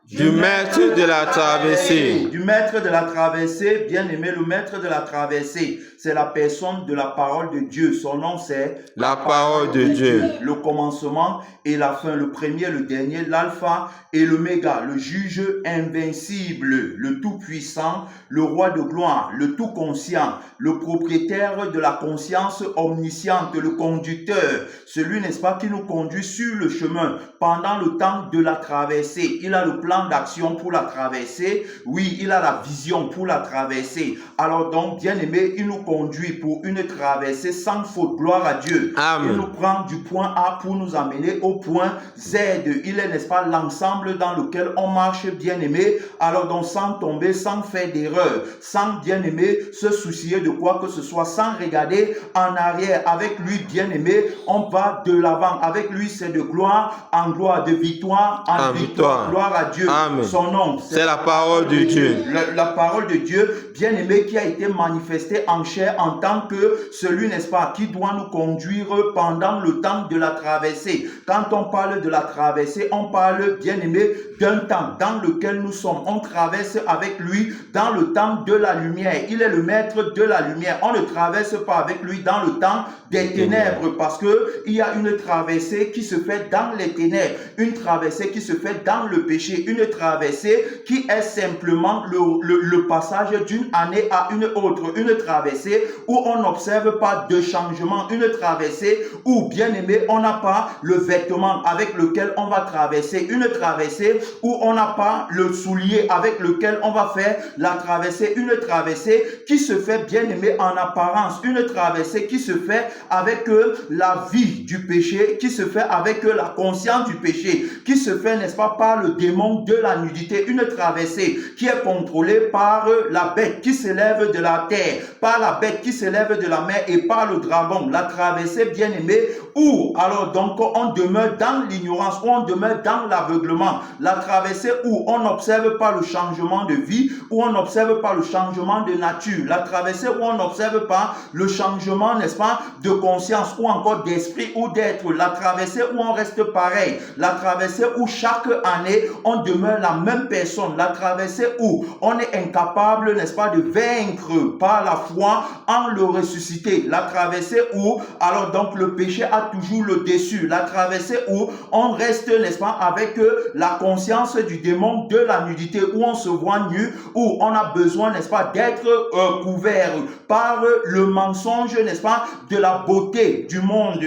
Du maître de la traversée. Du maître de la traversée, bien aimé, le maître de la traversée, c'est la personne de la parole de Dieu. Son nom, c'est la parole de Dieu. Le commencement et la fin, le premier, le dernier, l'alpha et l'oméga, le juge invincible, le tout-puissant, le roi de gloire, le tout-conscient, le propriétaire de la conscience omnisciente, le conducteur, celui, n'est-ce pas, qui nous conduit sur le chemin pendant le temps de la traversée. Il a le plan d'action pour la traversée. Oui, il a la vision pour la traversée. Alors donc, bien aimé, il nous conduit pour une traversée sans faute. Gloire à Dieu. Amen. Il nous prend du point A pour nous amener au point Z. Il est, n'est-ce pas, l'ensemble dans lequel on marche, bien aimé. Alors donc, sans tomber, sans faire d'erreur, sans, bien aimé, se soucier de quoi que ce soit, sans regarder en arrière. Avec lui, bien aimé, on va de l'avant. Avec lui, c'est de gloire en gloire, de victoire en victoire. Gloire à Dieu. Amen. Son nom, c'est la parole de Dieu. La parole de Dieu, bien aimé, qui a été manifestée en chair en tant que celui, n'est-ce pas, qui doit nous conduire pendant le temps de la traversée. Quand on parle de la traversée, on parle, bien aimé, d'un temps dans lequel nous sommes. On traverse avec lui dans le temps de la lumière. Il est le maître de la lumière. On ne traverse pas avec lui dans le temps des ténèbres parce que il y a une traversée qui se fait dans les ténèbres, une traversée qui se fait dans le péché, une traversée qui est simplement le passage d'une année à une autre, une traversée où on n'observe pas de changement, une traversée où, bien aimé, on n'a pas le vêtement avec lequel on va traverser, une traversée où on n'a pas le soulier avec lequel on va faire la traversée, une traversée qui se fait, bien aimé, en apparence, une traversée qui se fait avec la vie du péché, qui se fait avec la conscience du péché, qui se fait, n'est-ce pas, par le démon de la nudité, une traversée qui est contrôlée par la bête qui s'élève de la terre, par la bête qui s'élève de la mer et par le dragon. La traversée, bien aimée, où alors donc on demeure dans l'ignorance, où on demeure dans l'aveuglement. La traversée où on n'observe pas le changement de vie, où on n'observe pas le changement de nature. La traversée où on n'observe pas le changement, n'est-ce pas, de conscience ou encore d'esprit ou d'être. La traversée où on reste pareil. La traversée où chaque année on demeure la même personne. La traversée où on est incapable, n'est-ce pas, de vaincre par la foi en le ressuscité. La traversée où alors donc le péché a toujours le dessus. La traversée où on reste, n'est-ce pas, avec la conscience du démon de la nudité, où on se voit nu, où on a besoin, n'est-ce pas, d'être couvert par le mensonge, n'est-ce pas, de la beauté du monde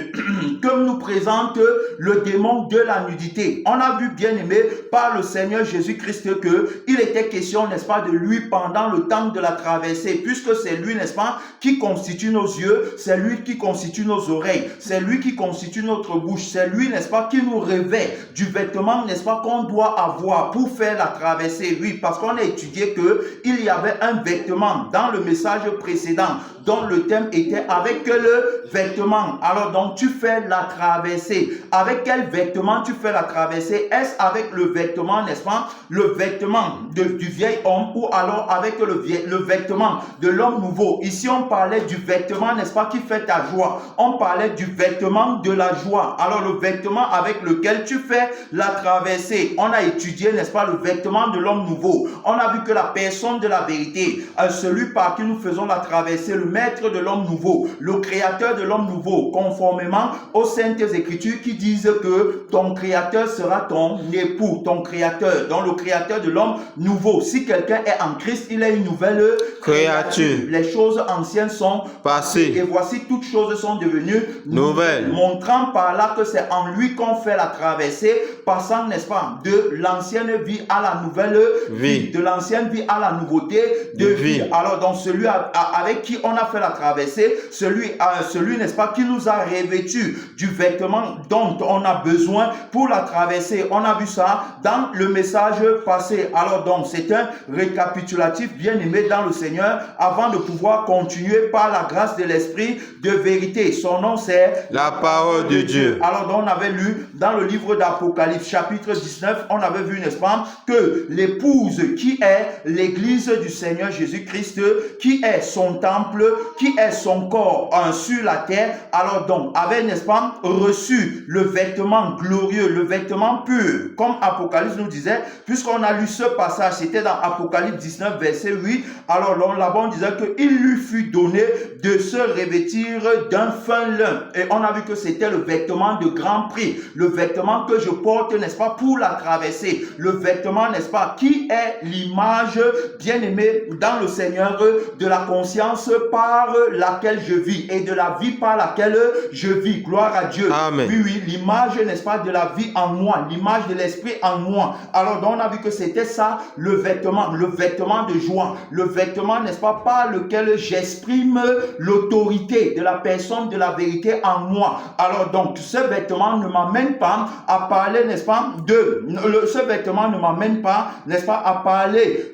que nous présente le démon de la nudité. On a vu, bien aimé, par le Seigneur Jésus-Christ que il était question, n'est-ce pas, de lui pendant le temps de la traversée, puisque c'est lui, n'est-ce pas, qui constitue nos yeux, c'est lui qui constitue nos oreilles, c'est lui qui constitue notre bouche, c'est lui, n'est-ce pas, qui nous revêt du vêtement, n'est-ce pas, qu'on doit avoir pour faire la traversée. Oui, parce qu'on a étudié que il y avait un vêtement dans le message précédent dont le thème était avec le vêtement. Alors donc tu fais la traversée. Avec quel vêtement tu fais la traversée? Est-ce avec le vêtement, n'est-ce pas, le vêtement du vieil homme, ou alors avec le vêtement de l'homme nouveau? Ici on parlait du vêtement, n'est-ce pas, qui fait ta joie. On parlait du vêtement de la joie. Alors le vêtement avec lequel tu fais la traversée. On a étudié, n'est-ce pas, le vêtement de l'homme nouveau. On a vu que la personne de la vérité, celui par qui nous faisons la traversée, le maître de l'homme nouveau, le créateur de l'homme nouveau, conformément aux saintes écritures qui disent que ton créateur sera ton époux, ton créateur, donc le créateur de l'homme nouveau. Si quelqu'un est en Christ, il est une nouvelle créature. Les choses anciennes sont passées et voici toutes choses sont devenues nouvelles, montrant par là que c'est en lui qu'on fait la traversée, passant, n'est-ce pas, de l'ancienne vie à la nouvelle vie, de l'ancienne vie à la nouveauté de vie. Alors donc celui avec qui on a fait la traversée, celui n'est-ce pas, qui nous a revêtus du vêtement dont on a besoin pour la traversée. On a vu ça dans le message passé. Alors donc c'est un récapitulatif, bien aimé dans le Seigneur, avant de pouvoir continuer par la grâce de l'Esprit de vérité. Son nom c'est la parole de Dieu. Alors donc on avait lu dans le livre d'Apocalypse chapitre 19, on avait vu, n'est-ce pas, que l'épouse qui est l'église du Seigneur Jésus-Christ, qui est son temple, qui est son corps sur la terre, alors donc avait, n'est-ce pas, reçu le vêtement glorieux, le vêtement pur, comme Apocalypse nous disait, puisqu'on a lu ce passage, c'était dans Apocalypse 19, verset 8, alors là-bas on disait qu'il lui fut donné de se revêtir d'un fin lin, et on a vu que c'était le vêtement de grand prix, le vêtement que je porte, n'est-ce pas, pour la traversée, le vêtement, n'est-ce pas, qui est l'image bien-aimée dans le Seigneur de la conscience par laquelle je vis et de la vie par laquelle je vis. Gloire à Dieu. Amen. Oui, l'image, n'est-ce pas, de la vie en moi, l'image de l'esprit en moi. Alors, donc, on a vu que c'était ça, le vêtement de joie, le vêtement, n'est-ce pas, par lequel j'exprime l'autorité de la personne de la vérité en moi. Alors, donc, ce vêtement ne m'amène pas à parler, n'est-ce pas, ce vêtement ne m'amène pas, n'est-ce pas, à parler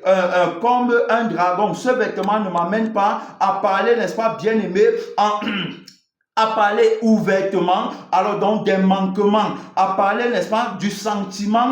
comme un dragon. Ce vêtement ne m'amène pas à parler, n'est-ce pas, bien aimé, à parler ouvertement, alors donc des manquements, à parler, n'est-ce pas, du sentiment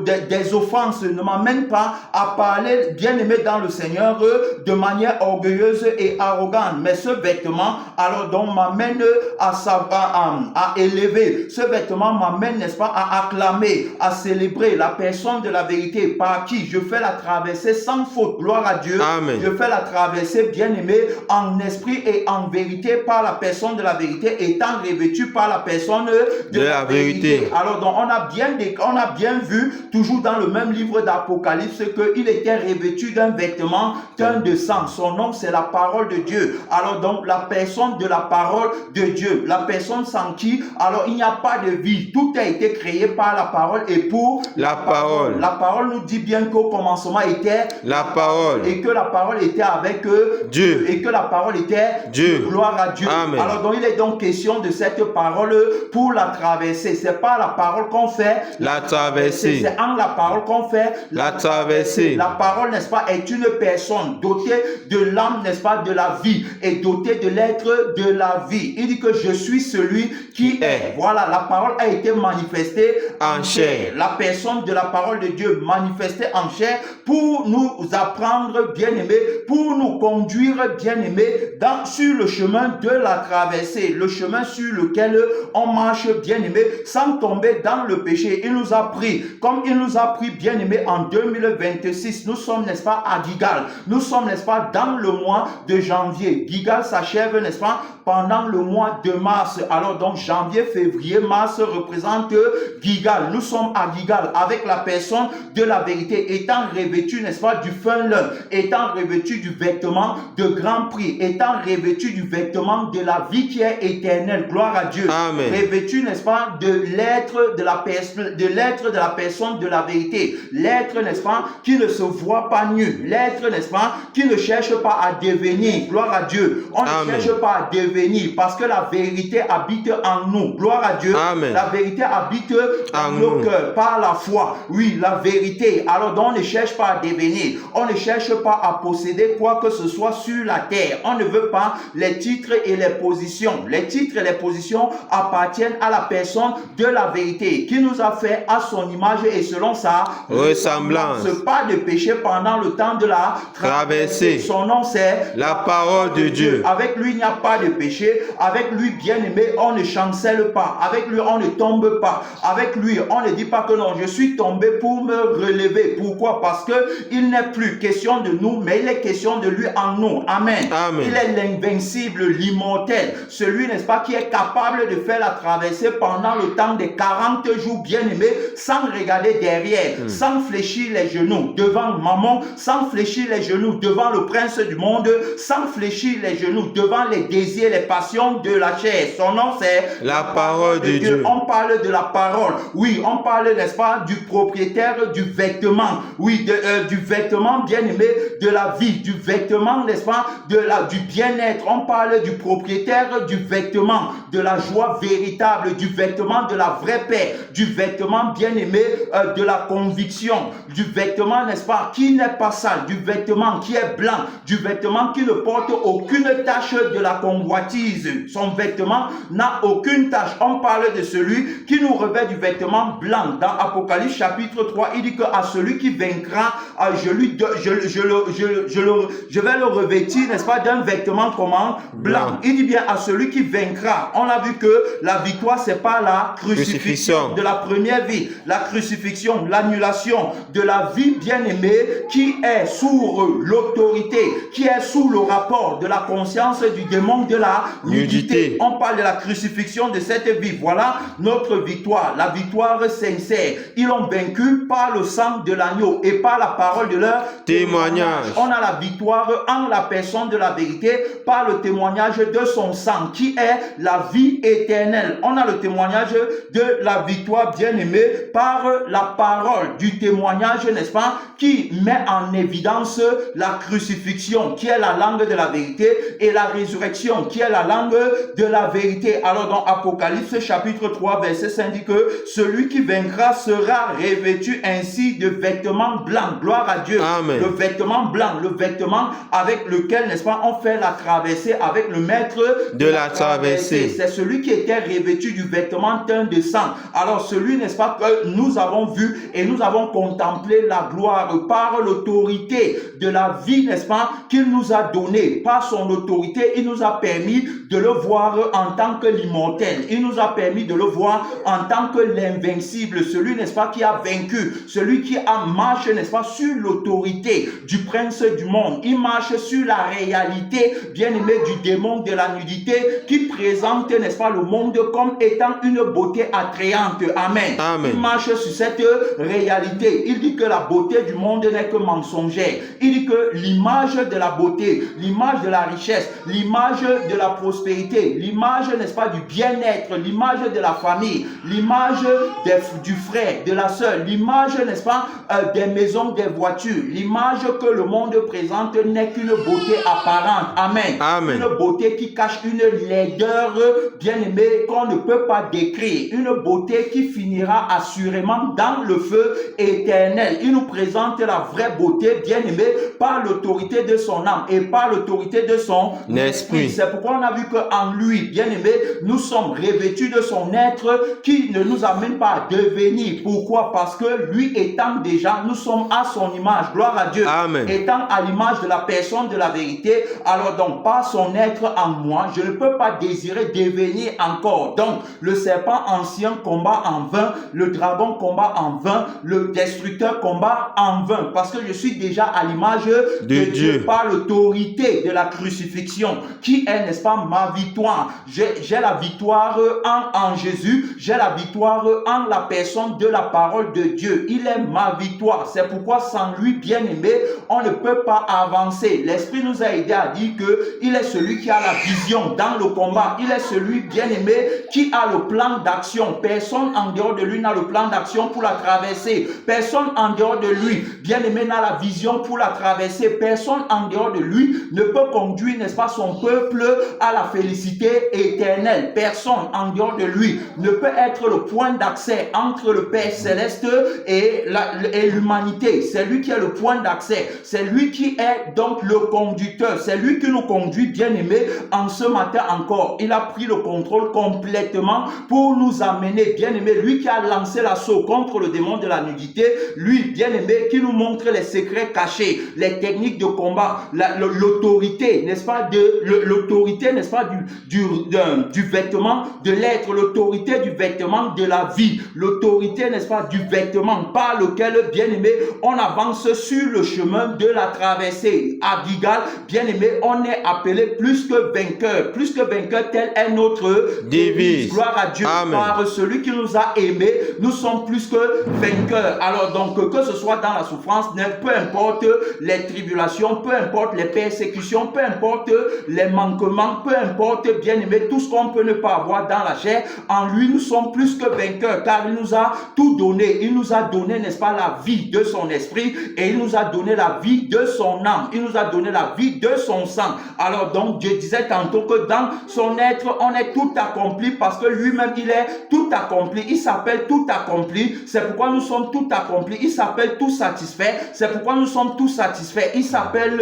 des offenses, ne m'amène pas à parler, bien aimé dans le Seigneur, de manière orgueilleuse et arrogante, mais ce vêtement, alors donc m'amène à élever, ce vêtement m'amène, n'est-ce pas, à acclamer, à célébrer la personne de la vérité par qui je fais la traversée sans faute, gloire à Dieu. Amen. Je fais la traversée, bien aimé, en esprit et en vérité par la personne de la vérité, étant revêtu par la personne de la vérité. Alors donc on a bien vu, toujours dans le même livre d'Apocalypse, qu'il était revêtu d'un vêtement teint de sang. Son nom, c'est la parole de Dieu. Alors donc la personne de la parole de Dieu, la personne sans qui, alors il n'y a pas de vie. Tout a été créé par la parole et pour la parole. La parole nous dit bien qu'au commencement était la parole, et que la parole était avec Dieu, et que la parole était Dieu. Gloire à Dieu. Amen. Alors donc il est donc question de cette parole pour la traversée. C'est pas la parole qu'on fait la traversée. C'est en la parole qu'on fait la traversée. La parole, n'est-ce pas, est une personne dotée de l'âme, n'est-ce pas, de la vie et dotée de l'être de la vie. Il dit que je suis celui qui est. Voilà, la parole a été manifestée en chair. La personne de la parole de Dieu manifestée en chair pour nous apprendre, bien aimé, pour nous conduire, bien aimé, sur le chemin de la traversée, le chemin sur lequel on marche, bien aimé, sans tomber dans le péché. Il nous a pris, comme il nous a pris, bien aimé, en 2026. Nous sommes, n'est-ce pas, à Gigal. Nous sommes, n'est-ce pas, dans le mois de janvier. Gigal s'achève, n'est-ce pas, pendant le mois de mars. Alors donc, janvier, février, mars représente Gigal. Nous sommes à Gigal avec la personne de la vérité, étant revêtu, n'est-ce pas, du fin lin, étant revêtu du vêtement de grand prix, étant revêtu du vêtement de la vie qui est éternelle. Gloire à Dieu. Amen. Revêtu, n'est-ce pas, de l'être de la personne de la vérité. L'être, n'est-ce pas, qui ne se voit pas nu. L'être, n'est-ce pas, qui ne cherche pas à devenir. Gloire à Dieu. On ne cherche pas à devenir parce que la vérité habite en nous. Gloire à Dieu. Amen. La vérité habite en nos cœurs par la foi. Oui, la vérité. Alors donc on ne cherche pas à devenir. On ne cherche pas à posséder quoi que ce soit sur la terre. On ne veut pas les titres et les positions. Les titres et les positions appartiennent à la personne de la vérité qui nous a fait à son image et selon sa ressemblance. Pas de péché pendant le temps de la traversée. Son nom c'est la parole de Dieu. Avec lui il n'y a pas de péché. Avec lui, bien aimé, on ne chancelle pas. Avec lui on ne tombe pas. Avec lui on ne dit pas que non, je suis tombé pour me relever. Pourquoi? Parce que il n'est plus question de nous, mais il est question de lui en nous. Amen. Amen. Il est l'invincible, l'immortel, celui, n'est-ce pas, qui est capable de faire la traversée pendant le temps des 40 jours, bien aimé, sans regarder derrière, sans fléchir les genoux devant maman, sans fléchir les genoux devant le prince du monde, sans fléchir les genoux devant les désirs, les passions de la chair. Son nom c'est la parole de Dieu. On parle de la parole. Oui, on parle, n'est-ce pas, du propriétaire du vêtement. Oui, du vêtement, bien aimé, de la vie, du vêtement, n'est-ce pas, du bien-être. On parle du propriétaire propriétaire du vêtement de la joie véritable, du vêtement de la vraie paix, du vêtement bien-aimé de la conviction, du vêtement, n'est-ce pas, qui n'est pas sale, du vêtement qui est blanc, du vêtement qui ne porte aucune tache de la convoitise. Son vêtement n'a aucune tache. On parle de celui qui nous revêt du vêtement blanc. Dans Apocalypse chapitre 3, il dit que à celui qui vaincra, je vais le revêtir, n'est-ce pas, d'un vêtement comment? Blanc. Il dit bien à celui qui vaincra. On a vu que la victoire, c'est pas la crucifixion de la première vie, la crucifixion, l'annulation de la vie bien-aimée qui est sous l'autorité, qui est sous le rapport de la conscience du démon de la nudité. On parle de la crucifixion de cette vie. Voilà notre victoire, la victoire sincère. Ils l'ont vaincu par le sang de l'agneau et par la parole de leur témoignage. On a la victoire en la personne de la vérité par le témoignage de son sang qui est la vie éternelle. On a le témoignage de la victoire bien-aimée par la parole du témoignage, n'est-ce pas, qui met en évidence la crucifixion qui est la langue de la vérité et la résurrection qui est la langue de la vérité. Alors dans Apocalypse chapitre 3 verset 5 dit que celui qui vaincra sera revêtu ainsi de vêtements blancs. Gloire à Dieu. Amen. Le vêtement blanc, le vêtement avec lequel, n'est-ce pas, on fait la traversée avec le maître de la traversée. C'est celui qui était revêtu du vêtement teint de sang. Alors celui, n'est-ce pas, que nous avons vu et nous avons contemplé la gloire par l'autorité de la vie, n'est-ce pas, qu'il nous a donné. Par son autorité, il nous a permis de le voir en tant que l'immortel. Il nous a permis de le voir en tant que l'invincible, celui, n'est-ce pas, qui a vaincu, celui qui a marché, n'est-ce pas, sur l'autorité du prince du monde. Il marche sur la réalité, bien-aimé, du démon de la nudité qui présente, n'est-ce pas, le monde comme étant une beauté attrayante. Amen. Amen. Il marche sur cette réalité. Il dit que la beauté du monde n'est que mensongère. Il dit que l'image de la beauté, l'image de la richesse, l'image de la prospérité, l'image, n'est-ce pas, du bien-être, l'image de la famille, l'image du frère, de la sœur, l'image, n'est-ce pas, des maisons, des voitures, l'image que le monde présente n'est qu'une beauté apparente. Amen. Amen. Une beauté qui cache une laideur bien-aimée qu'on ne peut pas décrire. Une beauté qui finira assurément dans le feu éternel. Il nous présente la vraie beauté bien-aimée par l'autorité de son âme et par l'autorité de son esprit. C'est pourquoi on a vu qu'en lui, bien-aimé, nous sommes revêtus de son être qui ne nous amène pas à devenir. Pourquoi? Parce que lui étant déjà, nous sommes à son image. Gloire à Dieu. Amen. Étant à l'image de la personne de la vérité, alors donc par son être en moi, je ne peux pas désirer devenir encore. Donc le serpent ancien combat en vain, le dragon combat en vain, le destructeur combat en vain, parce que je suis déjà à l'image de Dieu par l'autorité de la crucifixion qui est, n'est-ce pas, ma victoire. J'ai la victoire en Jésus, j'ai la victoire en la personne de la parole de Dieu. Il est ma victoire. C'est pourquoi sans lui, bien-aimé, on ne peut pas avancer. L'Esprit nous a aidé à dire que il est celui qui a la vision dans le combat. Il est celui, bien-aimé, qui a le plan d'action. Personne en dehors de lui n'a le plan d'action pour la traverser. Personne en dehors de lui, bien-aimé, n'a la vision pour la traverser. Personne en dehors de lui ne peut conduire, n'est-ce pas, son peuple à la félicité éternelle. Personne en dehors de lui ne peut être le point d'accès entre le Père Céleste et l'humanité. C'est lui qui est le point d'accès. C'est lui qui est donc le conducteur. C'est lui qui nous conduit, bien-aimé, en ce matin encore. Il a pris le contrôle complètement pour nous amener, bien-aimé, lui qui a lancé l'assaut contre le démon de la nudité, lui, bien-aimé, qui nous montre les secrets cachés, les techniques de combat, l'autorité, n'est-ce pas, l'autorité, n'est-ce pas, du vêtement de l'être, l'autorité du vêtement de la vie, l'autorité, n'est-ce pas, du vêtement par lequel, bien-aimé, on avance sur le chemin de la traversée. À Gigal, bien-aimé, on est appelé plus que vainqueur. Plus que vainqueur, tel est notre devise. Gloire à Dieu. Amen. Par celui qui nous a aimés, nous sommes plus que vainqueurs. Alors donc, que ce soit dans la souffrance, peu importe les tribulations, peu importe les persécutions, peu importe les manquements, peu importe, bien-aimé, tout ce qu'on peut ne pas avoir dans la chair, en lui, nous sommes plus que vainqueurs, car il nous a tout donné. Il nous a donné, n'est-ce pas, la vie de son esprit, et il nous a donné la vie de son âme. Il nous a donné la vie de son sang. Alors donc, Dieu disait tantôt tantôt que dans son être, on est tout accompli parce que lui-même, il est tout accompli. Il s'appelle tout accompli. C'est pourquoi nous sommes tout accomplis. Il s'appelle tout satisfait. C'est pourquoi nous sommes tout satisfaits. Il s'appelle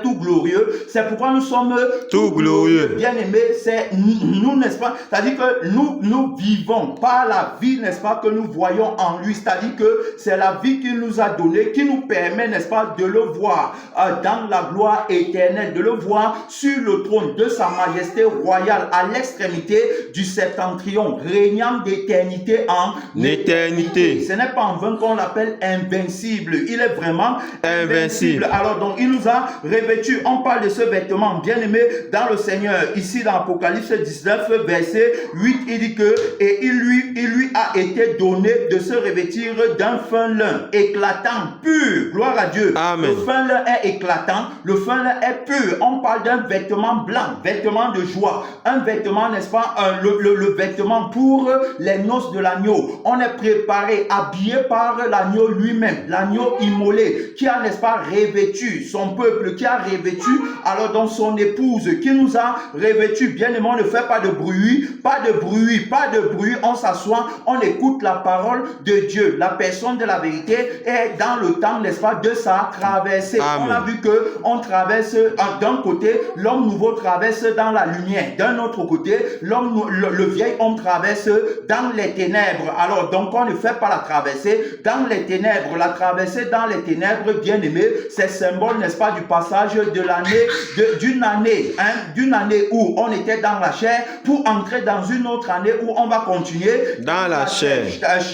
tout glorieux. C'est pourquoi nous sommes tout glorieux. Bien aimé, c'est nous, n'est-ce pas? C'est-à-dire que nous vivons par la vie, n'est-ce pas, que nous voyons en lui. C'est-à-dire que c'est la vie qu'il nous a donnée, qui nous permet, n'est-ce pas, de le voir dans la gloire éternelle, de le voir sur le trône de sa majesté royale à l'extrémité du septentrion, régnant d'éternité en éternité. Ce n'est pas en vain qu'on l'appelle invincible. Il est vraiment invincible. Alors donc, il nous a revêtu. On parle de ce vêtement bien aimé dans le Seigneur. Ici dans Apocalypse 19 verset 8, il dit que et il lui a été donné de se revêtir d'un fin lin éclatant, pur. Gloire à Dieu. Amen. Le fin lin est éclatant, le fin lin est pur. On parle d'un vêtement blanc, vêtement de joie, un vêtement, n'est-ce pas, le vêtement pour les noces de l'agneau. On est préparé, habillé par l'agneau lui-même, l'agneau immolé, qui a, n'est-ce pas, revêtu son peuple, qui a revêtu alors dans son épouse, qui nous a revêtu. Bien aimé, on ne fait pas de bruit, pas de bruit, pas de bruit. On s'assoit, on écoute la parole de Dieu. La personne de la vérité est dans le temps, n'est-ce pas, de sa traversée. Amen. On a vu que on traverse d'un côté, l'homme nouveau traverse dans la lumière. D'un autre côté, le vieil homme traverse dans les ténèbres. Alors donc on ne fait pas la traversée dans les ténèbres. La traversée dans les ténèbres, bien aimé, c'est symbole, n'est-ce pas, du passage de l'année, d'une année où on était dans la chair pour entrer dans une autre année où on va continuer dans la chair.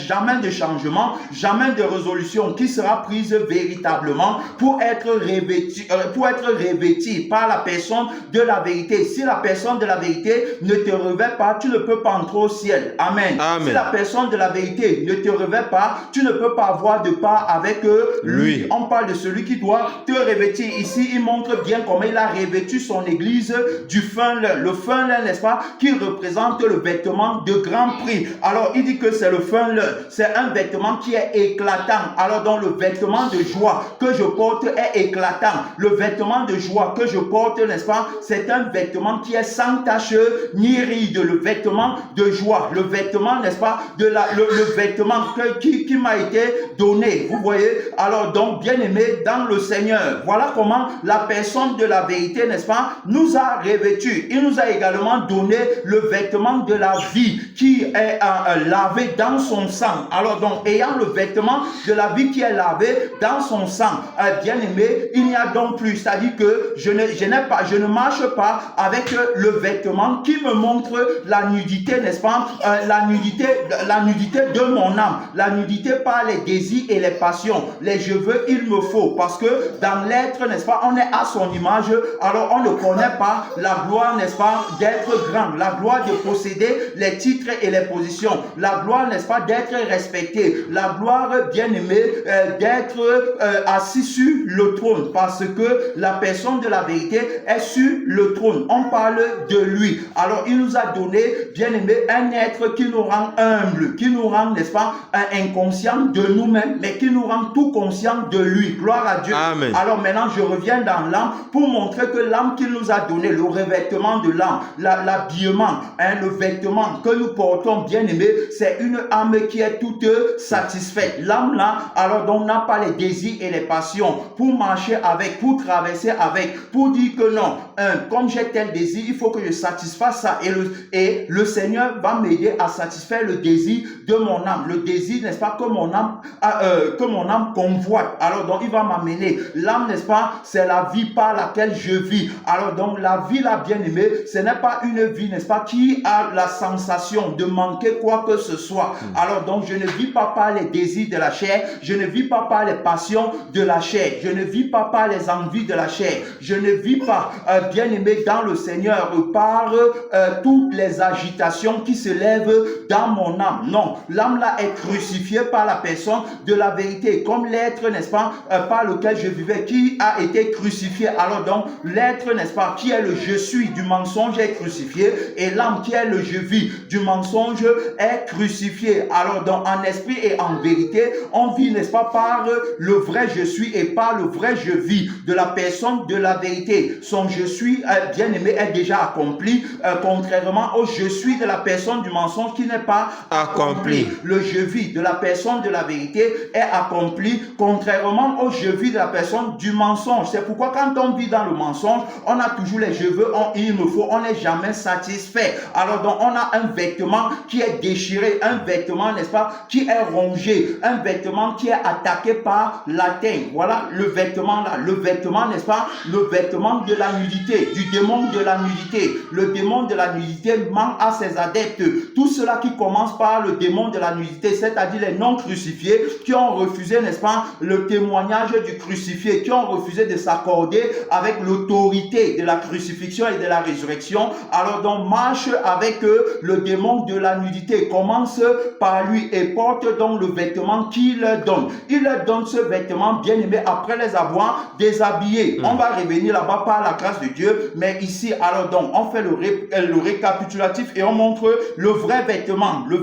Jamais de changement, jamais de résolution qui sera prise véritablement pour être revêti par la personne de la vérité. Si la personne de la vérité ne te revêt pas, tu ne peux pas entrer au ciel. Amen. Amen. Si la personne de la vérité ne te revêt pas, tu ne peux pas avoir de part avec lui. On parle de celui qui doit te revêtir. Ici, il montre bien comment il a revêtu son église du fin lin. Le fin lin, n'est-ce pas, qui représente le vêtement de grand prix. Alors, il dit que c'est le fin lin. C'est un vêtement qui est éclatant. Alors, donc, le vêtement de joie que je porte est éclatant. Le vêtement de joie que je porte, n'est-ce pas, c'est un vêtement qui est sans tache ni ride. Le vêtement de joie. Le vêtement, n'est-ce pas, le vêtement qui m'a été donné. Vous voyez? Alors, donc, bien aimé dans le Seigneur. Voilà comment la personne de la vérité, n'est-ce pas, nous a revêtus. Il nous a également donné le vêtement de la vie qui est lavé dans son sang. Alors donc, ayant le vêtement de la vie qui est lavé dans son sang, bien aimé, il n'y a donc plus. C'est-à-dire que je ne marche pas avec le vêtement qui me montre la nudité, n'est-ce pas, la nudité de mon âme, la nudité par les désirs et les passions. Les cheveux, il me faut, parce que dans l'être, n'est-ce pas, on est à son image, alors on ne connaît pas la gloire, n'est-ce pas, d'être grand, la gloire de posséder les titres et les positions, la gloire, n'est-ce pas, d'être respecté, la gloire, bien aimé, d'être assis sur le trône, parce que la personne de la vérité est sur le trône. On parle de lui. Alors il nous a donné, bien aimé, un être qui nous rend humble, qui nous rend, n'est-ce pas, inconscient de nous-mêmes, mais qui nous rend tout conscient de lui. Gloire à Dieu. Amen. Alors maintenant, je reviens dans l'âme pour montrer que l'âme qu'il nous a donné, le revêtement de l'âme, l'habillement, le vêtement que nous portons, bien aimé, c'est une âme qui est toute satisfaite. L'âme là, alors donc n'a pas les désirs et les passions pour marcher avec, pour traverser avec, pour dire que non, comme j'ai tel désir, il faut que je satisfasse ça. Et le Seigneur va m'aider à satisfaire le désir de mon âme. Le désir, n'est-ce pas, que mon âme convoite. Alors donc il va m'amener. L'âme, n'est-ce pas, c'est la vie par laquelle je vis. Alors donc la vie, la bien-aimée, ce n'est pas une vie, n'est-ce pas, qui a la sensation de manquer quoi que ce soit. Alors donc je ne vis pas par les désirs de la chair, je ne vis pas par les passions de la chair, je ne vis pas par les envies de la chair, je ne vis pas, bien-aimé dans le Seigneur, par toutes les agitations qui se lèvent dans mon âme. Non, l'âme là est crucifiée par la personne de la vérité, comme l'être, n'est-ce pas, par lequel je vivais, qui a été crucifié. Alors donc, l'être, n'est-ce pas, qui est le je suis du mensonge est crucifié, et l'âme qui est le je vis du mensonge est crucifié. Alors donc, en esprit et en vérité, on vit, n'est-ce pas, par le vrai je suis et par le vrai je vis de la personne de la vérité. Son je suis, bien aimé, est déjà accompli, contrairement au je suis de la personne du mensonge qui n'est pas accompli. Le je vis de la personne de la vérité est accompli, contrairement au je vis de la personne du mensonge. C'est pourquoi quand on vit dans le mensonge, on a toujours les je veux, il me faut, on n'est jamais satisfait. Alors donc, on a un vêtement qui est déchiré, un vêtement, n'est-ce pas, qui est rongé, un vêtement qui est attaqué par la teigne. Voilà le vêtement là, le vêtement, n'est-ce pas, le vêtement de la nudité, du démon de la nudité. Le démon de la nudité ment à ses adeptes. Tout cela qui commence par le démon de la nudité, c'est-à-dire les non crucifiés qui ont refusé, n'est-ce pas, le témoignage du crucifié, qui ont refusé de s'accorder avec l'autorité de la crucifixion et de la résurrection. Alors donc, marche avec le démon de la nudité, commence par lui et porte donc le vêtement qu'il donne. Il leur donne ce vêtement, bien aimé, après les avoir déshabillés. On va revenir là-bas par la grâce de Dieu, mais ici, alors donc, on fait le récapitulatif et on montre le vrai vêtement, le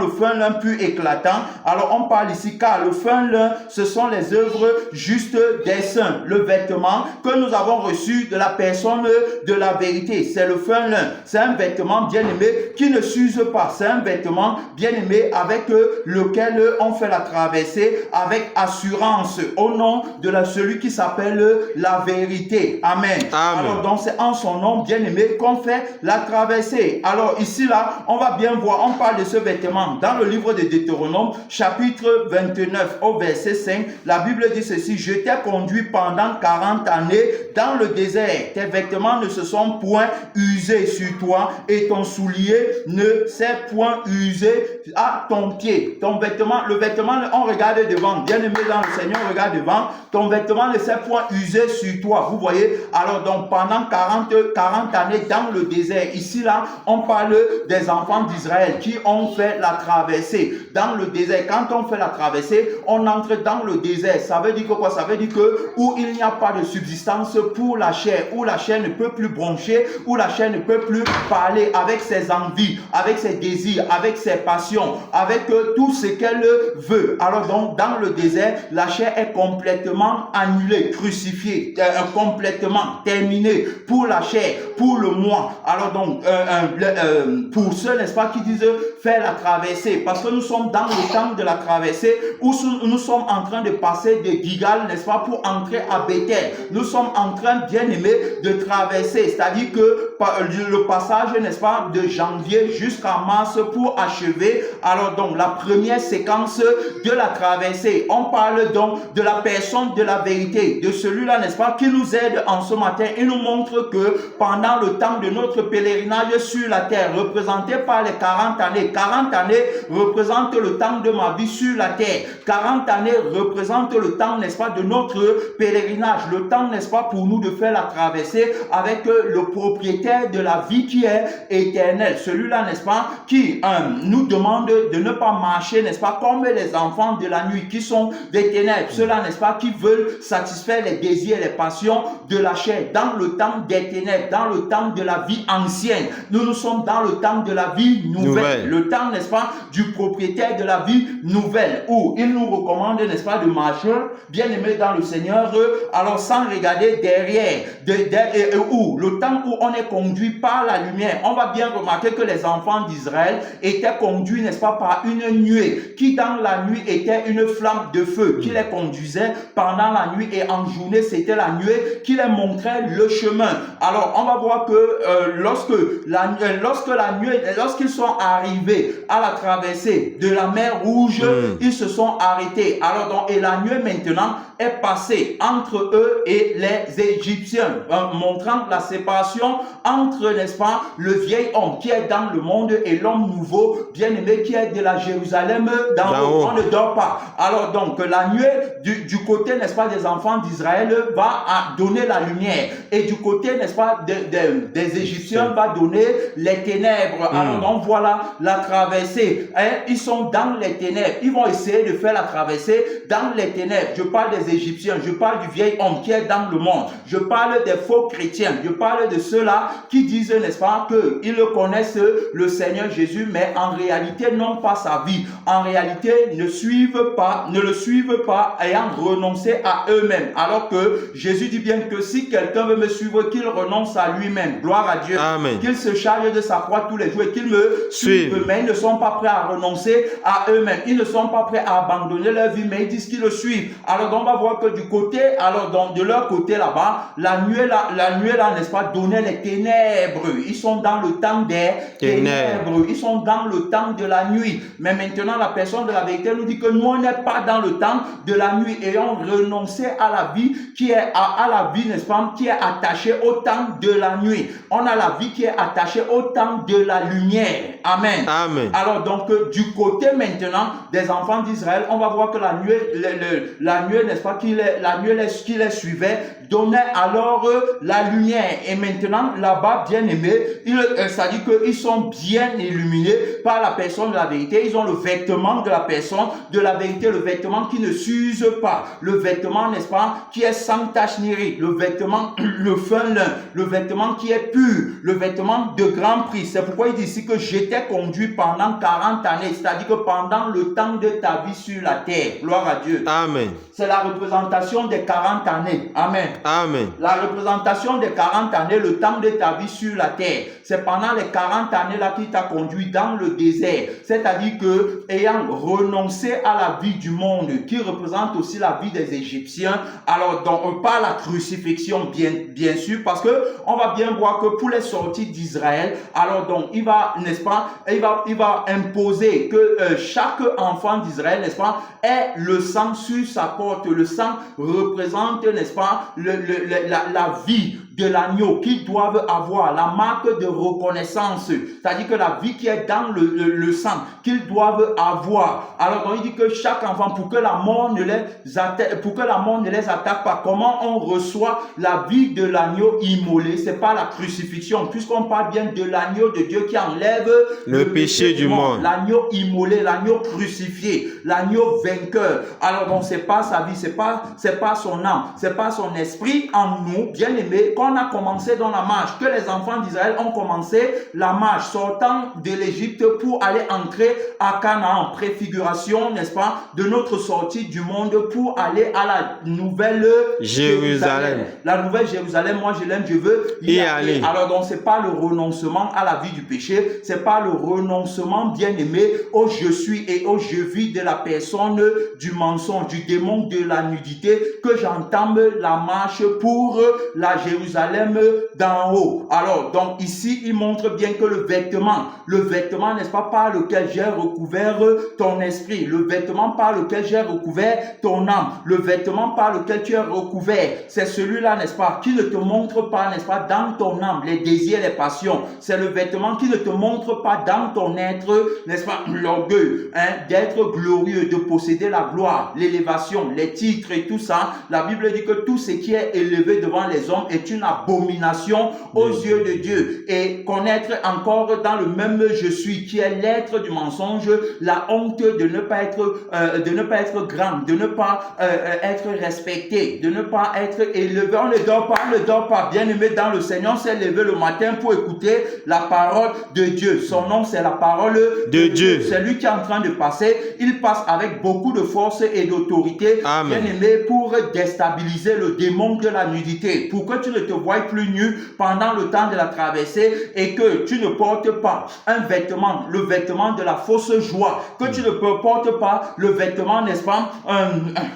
fin lin plus éclatant. Alors on parle ici, car le fin lin, ce sont les œuvres justes des saints. Le vêtement que nous avons reçu de la personne de la vérité, c'est le fin lin. C'est un vêtement, bien aimé, qui ne s'use pas. C'est un vêtement, bien aimé, avec lequel on fait la traversée avec assurance au nom de celui qui s'appelle la vérité. Amen. Amen. Alors donc, c'est en son nom, bien aimé, qu'on fait la traversée. Alors ici, là, on va bien voir, on parle de ce vêtement dans le livre de Deutéronome, chapitre 29, au verset 5. La Bible dit ceci: je t'ai conduit pendant 40 années dans le désert. Tes vêtements ne se sont point usés sur toi et ton soulier ne s'est point usé à ton pied. Ton vêtement, le vêtement, on regarde devant. Bien aimé dans le Seigneur, on regarde devant. Ton vêtement ne s'est point usé sur toi. Vous voyez? Alors donc, pendant 40 années dans le désert. Ici, là, on parle des enfants d'Israël qui ont fait la traversée dans le désert. Quand on fait la traversée, on entre dans le désert. Ça veut dire que quoi? Ça veut dire que où il n'y a pas de subsistance pour la chair, où la chair ne peut plus broncher, où la chair ne peut plus parler avec ses envies, avec ses désirs, avec ses passions, avec tout ce qu'elle veut. Alors donc, dans le désert, la chair est complètement annulée, crucifiée, complètement terminée pour la chair, pour le moi. Alors donc, pour ceux, n'est-ce pas, qui disent faire la traversée, parce que nous sommes dans le temps de la traversée où nous sommes en train de passer de Gigal, n'est-ce pas, pour entrer à Bethel. Nous sommes en train, bien aimé, de traverser, c'est-à-dire que le passage, n'est-ce pas, de janvier jusqu'à mars pour achever. Alors donc, la première séquence de la traversée, on parle donc de la personne de la vérité, de celui-là, n'est-ce pas, qui nous aide en ce matin. Il nous montre que pendant le temps de notre pèlerinage sur la terre, représenté par les 40 années, 40 années représentent le temps de ma vie sur la terre. 40 années représentent le temps, n'est-ce pas, de notre pèlerinage. Le temps, n'est-ce pas, pour nous de faire la traversée avec le propriétaire de la vie qui est éternel. Celui-là, n'est-ce pas, qui nous demande de ne pas marcher, n'est-ce pas, comme les enfants de la nuit qui sont des ténèbres. Ceux-là, n'est-ce pas, qui veulent satisfaire les désirs et les passions de la chair dans le temps des ténèbres, dans le temps de la vie ancienne. Nous sommes dans le temps de la vie nouvelle. Le temps, n'est-ce pas, du propriétaire de la vie nouvelle, où il nous recommande, n'est-ce pas, de marcher, bien aimé dans le Seigneur, alors sans regarder derrière, où le temps où on est conduit par la lumière. On va bien remarquer que les enfants d'Israël étaient conduits, n'est-ce pas, par une nuée, qui dans la nuit était une flamme de feu, qui les conduisait pendant la nuit, et en journée, c'était la nuée qui les montrait le chemin. Alors, on va voir que lorsqu'ils sont arrivés à la traversée de la mer Rouge, ils se sont arrêtés. Alors donc, et la nuée maintenant est passée entre eux et les Égyptiens, montrant la séparation entre, n'est-ce pas, le vieil homme qui est dans le monde et l'homme nouveau, bien aimé, qui est de la Jérusalem d'en haut. On ne dort pas. Alors donc, la nuée du côté, n'est-ce pas, des enfants d'Israël va donner la lumière, et du côté, n'est-ce pas, des Égyptiens va donner les ténèbres. Alors donc, voilà la traversée. Ils sont dans les ténèbres. Ils vont essayer de faire la traversée dans les ténèbres. Je parle des Égyptiens, je parle du vieil homme qui est dans le monde. Je parle des faux chrétiens. Je parle de ceux-là qui disent, n'est-ce pas, qu'ils connaissent le Seigneur Jésus, mais en réalité n'ont pas sa vie. En réalité, ne le suivent pas ayant renoncé à eux-mêmes. Alors que Jésus dit bien que si quelqu'un veut me suivre, qu'il renonce à lui-même. Gloire à Dieu. Amen. Qu'il se charge de sa croix tous les jours et qu'il me suive. Mais ils ne sont pas prêts à renoncer à eux-mêmes. Ils ne sont pas prêts à abandonner leur vie, mais ils disent qu'ils le suivent. Alors on va voir que du côté, alors donc de leur côté là-bas, la nuée là, n'est-ce pas, donnait les ténèbres. Ils sont dans le temps des ténèbres. Ils sont dans le temps de la nuit. Mais maintenant, la personne de la vérité nous dit que nous, on n'est pas dans le temps de la nuit et on renoncé à la vie qui est à la vie, n'est-ce pas, qui est attachée au temps de la nuit. On a la vie qui est attachée au temps de la lumière. Amen. Amen. Alors donc, du côté maintenant des enfants d'Israël, on va voir que la nuée, n'est-ce pas, qui les suivait, donnait alors la lumière. Et maintenant, là-bas, bien aimé, ça dit qu'ils sont bien illuminés par la personne de la vérité. Ils ont le vêtement de la personne de la vérité, le vêtement qui ne s'use pas, le vêtement, n'est-ce pas, qui est sans tache ni ride, le vêtement, le fin lin, le vêtement qui est pur, le vêtement de grand prix. C'est pourquoi il dit ici que j'étais conduit pendant 40 années, c'est-à-dire que pendant le temps de ta vie sur la terre. Gloire à Dieu. Amen. C'est la représentation des 40 années. Amen. Amen. La représentation des 40 années, le temps de ta vie sur la terre. C'est pendant les 40 années là qu'il t'a conduit dans le désert. C'est-à-dire que, ayant renoncé à la vie du monde, qui représente aussi la vie des Égyptiens, alors donc pas la crucifixion, bien sûr, parce que on va bien voir que pour les sorties d'Israël, alors donc il va, n'est-ce pas, il va imposer que chaque enfant d'Israël, n'est-ce pas, ait le sang sur sa porte. Le sang représente, n'est-ce pas, la vie de l'agneau qu'ils doivent avoir, la marque de reconnaissance, c'est-à-dire que la vie qui est dans le sang qu'ils doivent avoir. Alors donc il dit que chaque enfant, pour que la mort ne les attaque pas, comment on reçoit la vie de l'agneau immolé? C'est pas la crucifixion, puisqu'on parle bien de l'agneau de Dieu qui enlève le péché du monde. L'agneau immolé, l'agneau crucifié, l'agneau vainqueur. Alors donc c'est pas sa vie, c'est pas son âme, c'est pas son esprit en nous, bien aimé. On a commencé dans la marche, que les enfants d'Israël ont commencé la marche, sortant de l'Égypte pour aller entrer à Canaan, préfiguration, n'est-ce pas, de notre sortie du monde pour aller à la nouvelle Jérusalem. La nouvelle Jérusalem, moi je l'aime, je veux y aller. Alors donc c'est pas le renoncement à la vie du péché, c'est pas le renoncement, bien aimé, au je suis et au je vis de la personne du mensonge, du démon de la nudité, que j'entame la marche pour la Jérusalem d'en haut. Alors, donc ici, il montre bien que le vêtement, n'est-ce pas, par lequel j'ai recouvert ton esprit, le vêtement par lequel j'ai recouvert ton âme, le vêtement par lequel tu es recouvert, c'est celui-là, n'est-ce pas, qui ne te montre pas, n'est-ce pas, dans ton âme, les désirs, les passions. C'est le vêtement qui ne te montre pas dans ton être, n'est-ce pas, l'orgueil, d'être glorieux, de posséder la gloire, l'élévation, les titres et tout ça. La Bible dit que tout ce qui est élevé devant les hommes est une abomination aux yeux de Dieu. Et connaître encore dans le même je suis, qui est l'être du mensonge, la honte de ne pas être grand, de ne pas être respecté, de ne pas être élevé. On ne dort pas. Bien aimé dans le Seigneur, s'est levé le matin pour écouter la parole de Dieu. Son nom, c'est la parole de Dieu. C'est lui qui est en train de passer. Il passe avec beaucoup de force et d'autorité, bien aimé, pour déstabiliser le démon de la nudité, pour que tu ne te voies plus nu pendant le temps de la traversée et que tu ne portes pas un vêtement, le vêtement de la fausse joie, que tu ne portes pas le vêtement, n'est-ce pas,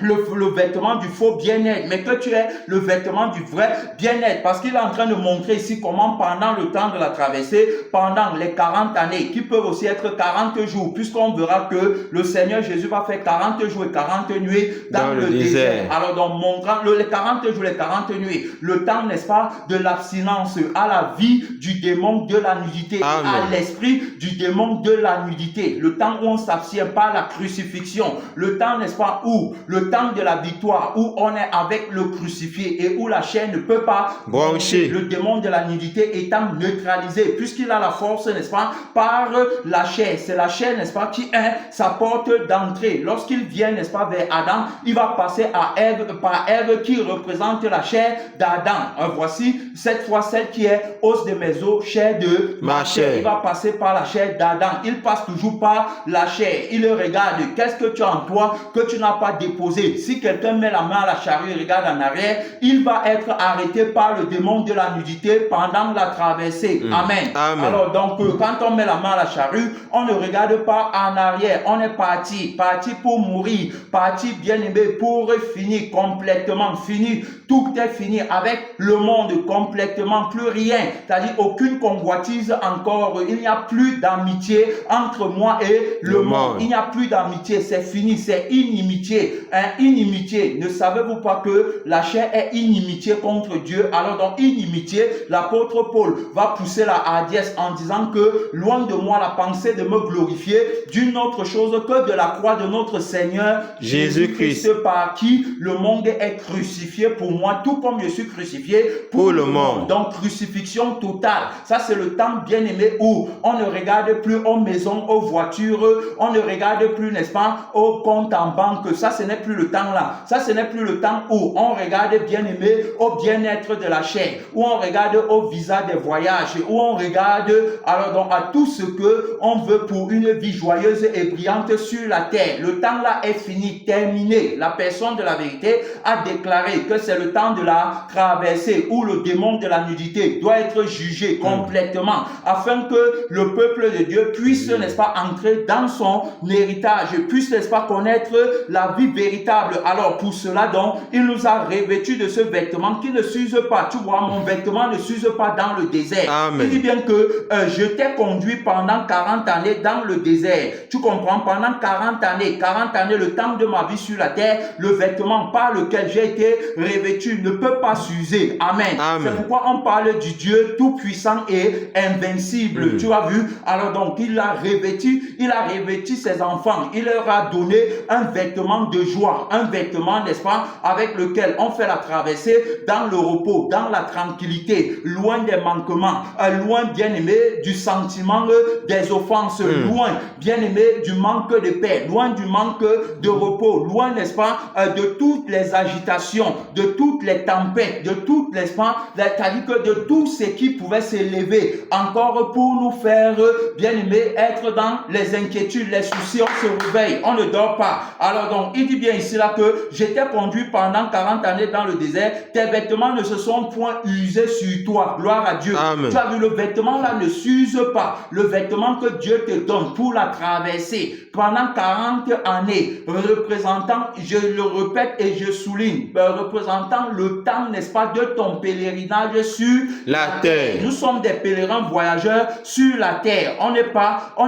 le vêtement du faux bien-être, mais que tu aies le vêtement du vrai bien-être, parce qu'il est en train de montrer ici comment pendant le temps de la traversée, pendant les 40 années, qui peuvent aussi être 40 jours, puisqu'on verra que le Seigneur Jésus va faire 40 jours et 40 nuits dans le désert. Alors donc montrant les 40 jours et 40 nuits, le temps, n'est-ce pas, de l'abstinence, à la vie du démon de la nudité, Amen. à l'esprit du démon de la nudité. Le temps où on s'abstient par la crucifixion, le temps, n'est-ce pas, où le temps de la victoire, où on est avec le crucifié et où la chair ne peut pas Brancher. le démon de la nudité étant neutralisé, puisqu'il a la force, n'est-ce pas, par la chair. C'est la chair, n'est-ce pas, qui est sa porte d'entrée. Lorsqu'il vient, n'est-ce pas, vers Adam, il va passer à Ève, par Ève qui représente la chair d'Adam. Voici cette fois celle qui est os de mes os, chair de Ma chair. Il va passer par la chair d'Adam. Il passe toujours par la chair. Il regarde, qu'est-ce que tu as en toi que tu n'as pas déposé. Si quelqu'un met la main à la charrue et regarde en arrière, il va être arrêté par le démon de la nudité pendant la traversée. Amen. Amen. Alors donc, quand on met la main à la charrue, on ne regarde pas en arrière. On est parti pour mourir, parti bien aimé pour finir complètement, fini. Tout est fini avec le monde complètement, plus rien. C'est-à-dire aucune convoitise encore. Il n'y a plus d'amitié entre moi et le monde. Il n'y a plus d'amitié, c'est fini, c'est inimitié. Inimitié. Ne savez-vous pas que la chair est inimitié contre Dieu? Alors dans inimitié, l'apôtre Paul va pousser la hardiesse en disant que loin de moi la pensée de me glorifier d'une autre chose que de la croix de notre Seigneur Jésus-Christ, par qui le monde est crucifié pour moi, tout comme je suis crucifié pour le monde. Donc crucifixion totale. Ça c'est le temps bien aimé où on ne regarde plus aux maisons, aux voitures, on ne regarde plus, n'est-ce pas, aux comptes en banque. Ça ce n'est plus le temps là. Ça ce n'est plus le temps où on regarde bien aimé au bien-être de la chair, où on regarde au visa des voyages, où on regarde alors donc à tout ce que on veut pour une vie joyeuse et brillante sur la terre. Le temps là est fini, terminé. La personne de la vérité a déclaré que c'est le temps de la traversée où le démon de la nudité doit être jugé complètement afin que le peuple de Dieu puisse, n'est-ce pas, entrer dans son héritage, puisse, n'est-ce pas, connaître la vie véritable. Alors pour cela donc, il nous a revêtus de ce vêtement qui ne s'use pas. Tu vois, mon vêtement ne s'use pas dans le désert. Amen. Il dit bien que je t'ai conduit pendant 40 années dans le désert. Tu comprends, pendant 40 années, le temps de ma vie sur la terre, le vêtement par lequel j'ai été revêtu ne peut pas s'user. Amen. C'est pourquoi on parle du Dieu tout-puissant et invincible. Tu as vu? Alors donc, il a revêtu ses enfants. Il leur a donné un vêtement de joie, un vêtement, n'est-ce pas, avec lequel on fait la traversée dans le repos, dans la tranquillité, loin des manquements, loin, bien aimé, du sentiment des offenses, loin, bien aimé, du manque de paix, loin du manque de repos, loin, n'est-ce pas, de toutes les agitations, de toutes les tempêtes, de toutes, n'est-ce pas, c'est-à-dire que de tout ce qui pouvait s'élever encore pour nous faire, bien aimé, être dans les inquiétudes, les soucis, on se réveille, on ne dort pas. Alors donc, il dit bien ici là que j'étais conduit pendant 40 années dans le désert, tes vêtements ne se sont point usés sur toi. Gloire à Dieu. Amen. Tu as vu, le vêtement là ne s'use pas. Le vêtement que Dieu te donne pour la traversée pendant 40 années, représentant, je le répète et je souligne, représentant le temps, n'est-ce pas, de ton pèlerinage sur la terre. Nous sommes des pèlerins voyageurs sur la terre. On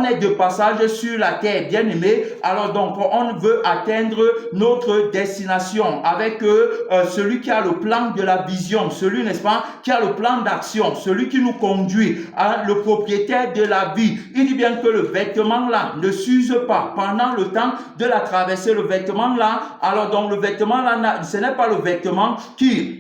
est de passage sur la terre, bien aimé. Alors donc, on veut atteindre notre destination avec celui qui a le plan de la vision, celui, n'est-ce pas, qui a le plan d'action, celui qui nous conduit, le propriétaire de la vie. Il dit bien que le vêtement là ne s'use pas pendant le temps de la traversée. Le vêtement là, alors donc le vêtement là, ce n'est pas le vêtement qui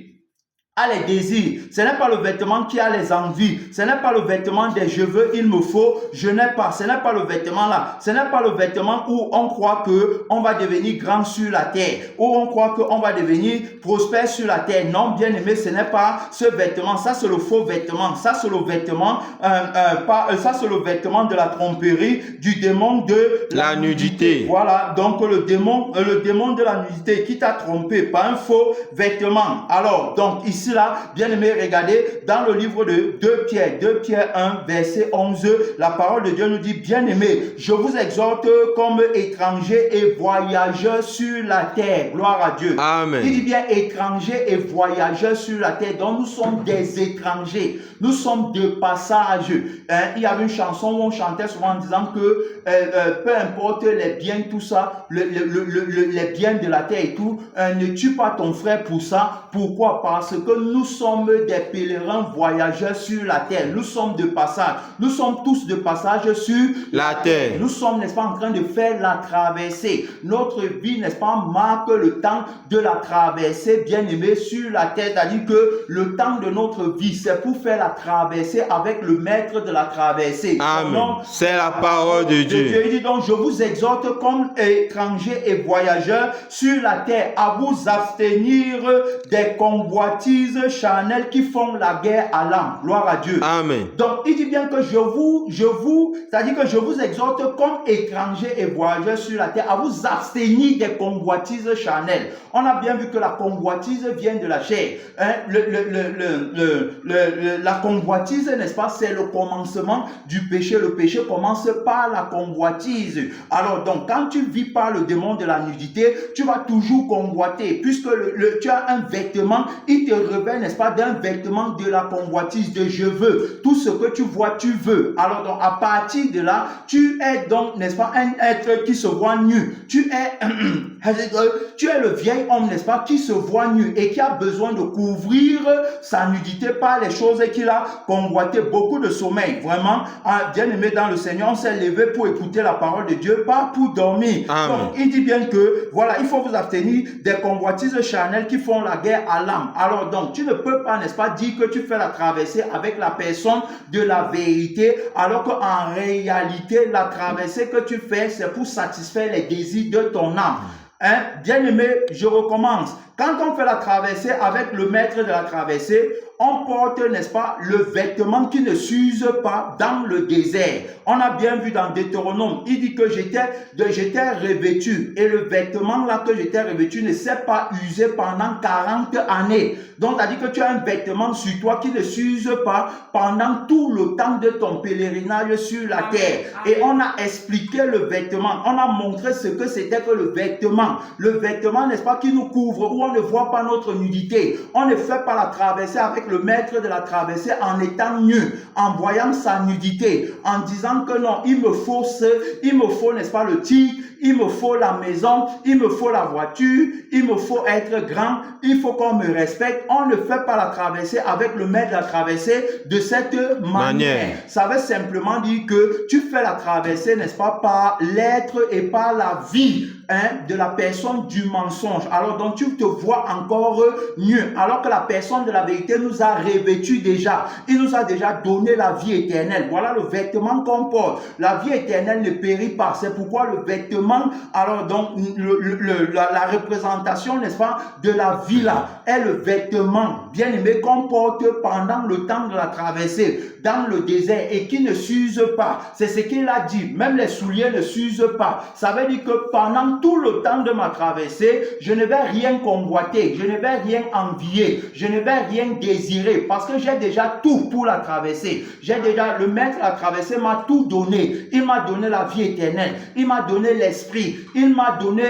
a les désirs, ce n'est pas le vêtement qui a les envies, ce n'est pas le vêtement des je veux, il me faut, je n'ai pas, ce n'est pas le vêtement là, ce n'est pas le vêtement où on croit que on va devenir grand sur la terre, où on croit qu'on va devenir prospère sur la terre. Non, bien aimé, ce n'est pas ce vêtement, ça c'est le faux vêtement, ça c'est le vêtement, ça c'est le vêtement de la tromperie du démon de la nudité. Voilà, donc le démon de la nudité qui t'a trompé par un faux vêtement. Alors, donc ici là, bien aimé, regardez dans le livre de 2 Pierre 1, verset 11, la parole de Dieu nous dit, bien aimé, je vous exhorte comme étrangers et voyageurs sur la terre. Gloire à Dieu. Amen. Il dit bien étrangers et voyageurs sur la terre. Donc nous sommes des étrangers. Nous sommes de passage. Il y avait une chanson où on chantait souvent en disant que peu importe les biens, tout ça, les biens de la terre et tout, ne tue pas ton frère pour ça. Pourquoi? Parce que que nous sommes des pèlerins voyageurs sur la terre. Nous sommes de passage. Nous sommes tous de passage sur la terre. Nous sommes, n'est-ce pas, en train de faire la traversée. Notre vie, n'est-ce pas, marque le temps de la traversée, bien aimé, sur la terre. C'est-à-dire que le temps de notre vie, c'est pour faire la traversée avec le maître de la traversée. Amen. C'est la parole de Dieu. Il dit donc, je vous exhorte comme étrangers et voyageurs sur la terre à vous abstenir des convoitises charnelles qui font la guerre à l'âme. Gloire à Dieu. Amen. Donc, il dit bien que c'est-à-dire que je vous exhorte comme étrangers et voyageurs sur la terre à vous abstenir des convoitises charnelles. On a bien vu que la convoitise vient de la chair. Hein? La convoitise, n'est-ce pas, c'est le commencement du péché. Le péché commence par la convoitise. Alors donc, quand tu vis par le démon de la nudité, tu vas toujours convoiter, puisque tu as un vêtement, il te revêt, n'est-ce pas, d'un vêtement de la convoitise, de je veux. Tout ce que tu vois, tu veux. Alors donc, à partir de là, tu es donc, n'est-ce pas, un être qui se voit nu. Tu es le vieil homme, n'est-ce pas, qui se voit nu et qui a besoin de couvrir sa nudité par les choses qu'il a convoité. Beaucoup de sommeil, vraiment, bien aimé dans le Seigneur, on s'est levé pour écouter la parole de Dieu, pas pour dormir. Amen. Donc, il dit bien que, voilà, il faut vous abstenir des convoitises charnelles qui font la guerre à l'âme. Alors donc, tu ne peux pas, n'est-ce pas, dire que tu fais la traversée avec la personne de la vérité, alors qu'en réalité, la traversée que tu fais, c'est pour satisfaire les désirs de ton âme. Hein? Bien aimé, je recommence. Quand on fait la traversée avec le maître de la traversée, on porte, n'est-ce pas, le vêtement qui ne s'use pas dans le désert. On a bien vu dans Deutéronome, il dit que j'étais revêtu. Et le vêtement là que j'étais revêtu ne s'est pas usé pendant 40 années. Donc, ça dit que tu as un vêtement sur toi qui ne s'use pas pendant tout le temps de ton pèlerinage sur la terre. Et on a expliqué le vêtement. On a montré ce que c'était que le vêtement. Le vêtement, n'est-ce pas, qui nous couvre, où on ne voit pas notre nudité. On ne fait pas la traversée avec le maître de la traversée en étant nu, en voyant sa nudité, en disant que non, il me faut, n'est-ce pas, le titre, il me faut la maison, il me faut la voiture, il me faut être grand, il faut qu'on me respecte. On ne fait pas la traversée avec le maître de la traversée de cette manière. Ça veut simplement dire que tu fais la traversée, n'est-ce pas, par l'être et par la vie, hein, de la personne du mensonge. Alors donc tu te vois encore mieux, alors que la personne de la vérité nous a revêtus déjà. Il nous a déjà donné la vie éternelle. Voilà le vêtement qu'on porte. La vie éternelle ne périt pas. C'est pourquoi le vêtement, alors donc la représentation, n'est-ce pas, de la vie là, est le vêtement bien aimé qu'on porte pendant le temps de la traversée dans le désert et qui ne s'use pas. C'est ce qu'il a dit. Même les souliers ne s'usent pas. Ça veut dire que pendant tout le temps de ma traversée, je ne vais rien convoiter, je ne vais rien envier, je ne vais rien désirer parce que j'ai déjà tout pour la traversée. J'ai déjà, le maître de la traversée m'a tout donné. Il m'a donné la vie éternelle. Il m'a donné l'esprit. Il m'a donné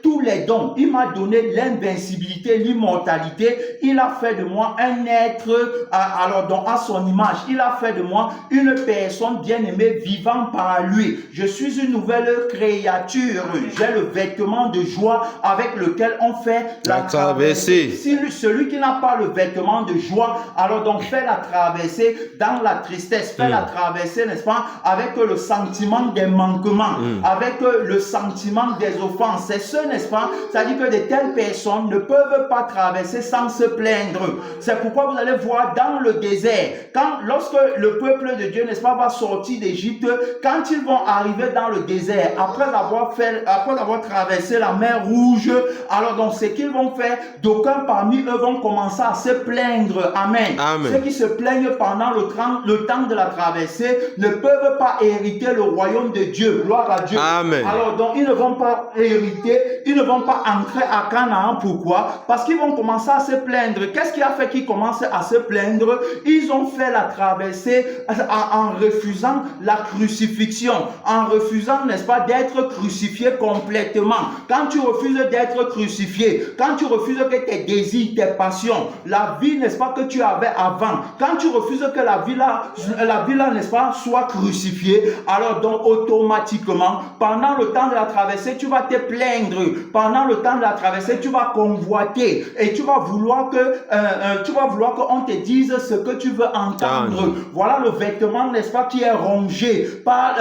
tous les dons. Il m'a donné l'invincibilité, l'immortalité. Il a fait de moi un être, alors donc à son image. Il a fait de moi une personne bien aimée, vivant par lui. Je suis une nouvelle créature. J'ai le vêtement de joie avec lequel on fait la traversée. Si celui qui n'a pas le vêtement de joie, alors donc fait la traversée dans la tristesse, fait la traversée, n'est-ce pas, avec le sentiment des manquements, avec le sentiment des offenses. C'est ce, n'est-ce pas, c'est-à-dire que de telles personnes ne peuvent pas traverser sans se plaindre. C'est pourquoi vous allez voir dans le désert, lorsque le peuple de Dieu, n'est-ce pas, va sortir d'Égypte, quand ils vont arriver dans le désert, après avoir traversé la mer Rouge, alors donc ce qu'ils vont faire, d'aucuns parmi eux vont commencer à se plaindre. Amen. Amen. Ceux qui se plaignent pendant le temps de la traversée ne peuvent pas hériter le royaume de Dieu. Gloire à Dieu. Amen. Alors donc ils ne vont pas hériter, ils ne vont pas entrer à Canaan. Pourquoi? Parce qu'ils vont commencer à se plaindre. Qu'est-ce qui a fait qu'ils commencent à se plaindre? Ils ont fait la traversée en refusant la crucifixion, en refusant, n'est-ce pas, d'être crucifié complètement. Quand tu refuses d'être crucifié, quand tu refuses que tes désirs, tes passions, la vie, n'est-ce pas, que tu avais avant, quand tu refuses que la vie là, n'est-ce pas, soit crucifiée, alors donc automatiquement, pendant le temps de la traversée, tu vas te plaindre. pendant le temps de la traversée, tu vas convoiter et tu vas vouloir qu'on te dise ce que tu veux entendre. Voilà le vêtement, n'est-ce pas, qui est rongé par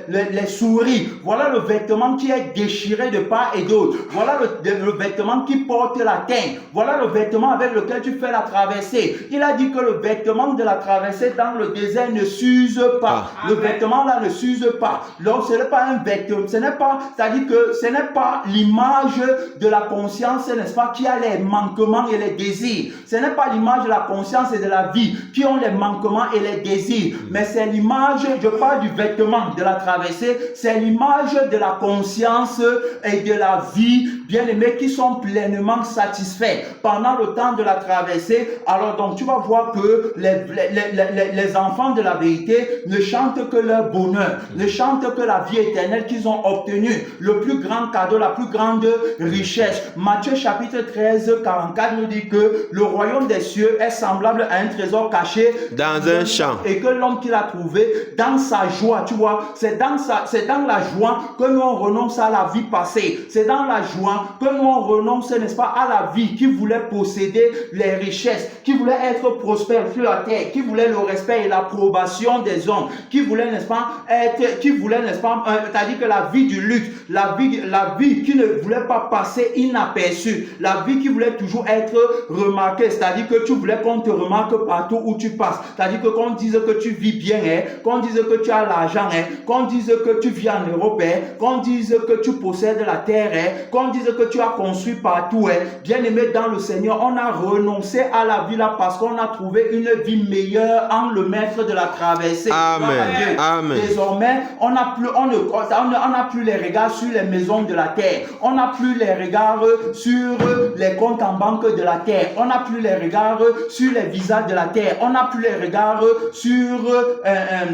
les souris. Voilà le vêtement qui est déchiré de part et d'autre. Voilà le vêtement qui porte la teinte. Voilà le vêtement avec lequel tu fais la traversée. Il a dit que le vêtement de la traversée dans le désert ne s'use pas. Le vêtement là ne s'use pas. Donc ce n'est pas un vêtement, c'est-à-dire que ce n'est pas l'image de la conscience, n'est-ce pas, qui a les manquements et les désirs. Ce n'est pas l'image de la conscience et de la vie qui ont les manquements et les désirs. Mais c'est l'image, je parle du vêtement de la traversée, c'est l'image de la conscience et de la vie, bien-aimés, qui sont pleinement satisfaits pendant le temps de la traversée. Alors donc tu vas voir que les enfants de la vérité ne chantent que leur bonheur, ne chantent que la vie éternelle qu'ils ont obtenue, le plus grand cadeau, la plus grande richesse. Matthieu chapitre 13, 44 nous dit que le royaume des cieux est semblable à un trésor caché dans un champ. Et que l'homme qui l'a trouvé dans sa joie, tu vois, c'est dans la joie que nous on renonce à la vie passée. C'est dans la joie que nous on renonce, n'est-ce pas, à la vie qui voulait posséder les richesses, qui voulait être prospère sur la terre, qui voulait le respect et l'approbation des hommes, qui voulait, n'est-ce pas, c'est-à-dire que la vie du luxe, la vie qui ne voulait pas passer inaperçue, la vie qui voulait toujours être remarquée, c'est-à-dire que tu voulais qu'on te remarque partout où tu passes, c'est-à-dire que qu'on dise que tu vis bien, qu'on dise que tu as l'argent, qu'on dise que tu vis en Europe, qu'on dise que tu possèdes la terre, qu'on dise que tu as construit partout. Bien aimé dans le Seigneur, on a renoncé à la vie là parce qu'on a trouvé une vie meilleure en le maître de la traversée. Amen. Amen. Désormais, on n'a plus les regards sur les maisons de la terre. On n'a plus les regards sur les comptes en banque de la terre. On n'a plus les regards sur les visas de la terre. On n'a plus les regards sur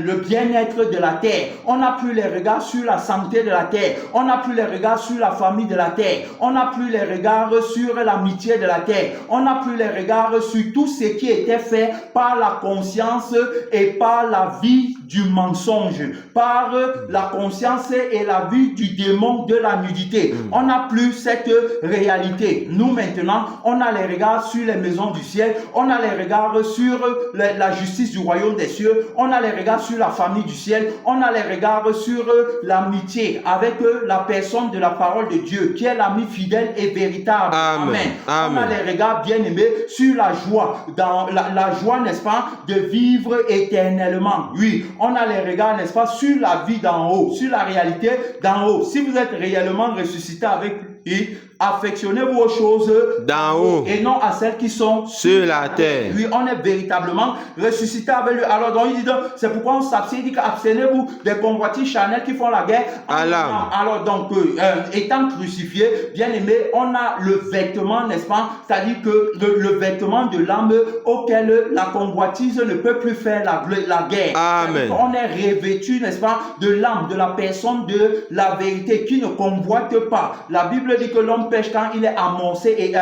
le bien-être de la terre. On n'a plus les regards sur la santé de la terre. On n'a plus les regards sur la famille de la terre. On n'a plus les regards sur l'amitié de la terre. On n'a plus les regards sur tout ce qui était fait par la conscience et par la vie du mensonge, par la conscience et la vie du démon de la nudité. On n'a plus cette réalité. Nous maintenant, on a les regards sur les maisons du ciel, on a les regards sur la justice du royaume des cieux, on a les regards sur la famille du ciel, on a les regards sur l'amitié avec la personne de la parole de Dieu, qui est l'ami fidèle et véritable. Amen. On a les regards bien-aimés sur la joie, dans la joie, n'est-ce pas, de vivre éternellement. Oui, on a les regards, n'est-ce pas, sur la vie d'en haut, sur la réalité d'en haut. Si vous êtes réellement ressuscité avec lui, affectionnez-vous aux choses d'en haut et non à celles qui sont sur la terre. Oui, on est véritablement ressuscité avec lui. Alors donc il dit, c'est pourquoi on s'abstient, il dit abstenez-vous des convoitises charnelles qui font la guerre à l'âme. Alors donc étant crucifié, bien aimé, on a le vêtement, n'est-ce pas, c'est-à-dire que le vêtement de l'âme auquel la convoitise ne peut plus faire la guerre. Amen. On est revêtu, n'est-ce pas, de l'âme, de la personne de la vérité qui ne convoite pas. La Bible dit que l'homme pêche quand il est amorcé et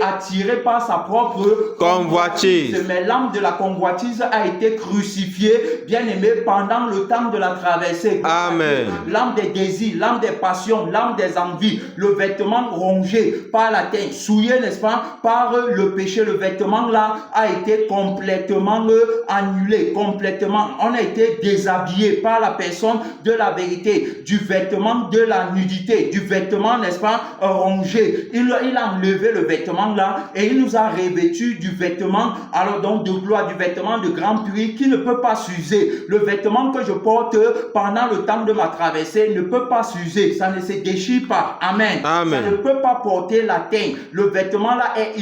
attiré par sa propre convoitise. Mais l'âme de la convoitise a été crucifiée, bien aimé, pendant le temps de la traversée. Amen. L'âme des désirs, l'âme des passions, l'âme des envies, le vêtement rongé par la terre, souillé, n'est-ce pas, par le péché. Le vêtement là a été complètement annulé, complètement. On a été déshabillé par la personne de la vérité, du vêtement de la nudité, du vêtement, n'est-ce pas, rongé. Il a enlevé le vêtement là et il nous a revêtu du vêtement, alors donc de gloire, du vêtement de grand prix qui ne peut pas s'user. Le vêtement que je porte pendant le temps de ma traversée ne peut pas s'user, ça ne se déchire pas. Amen. Amen. Ça ne peut pas porter la teinte. Le vêtement là est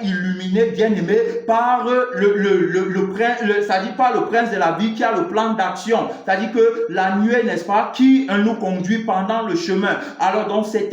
illuminé, bien aimé, par c'est-à-dire par le prince de la vie qui a le plan d'action. C'est-à-dire que la nuée, n'est-ce pas, qui nous conduit pendant le chemin. Alors donc c'est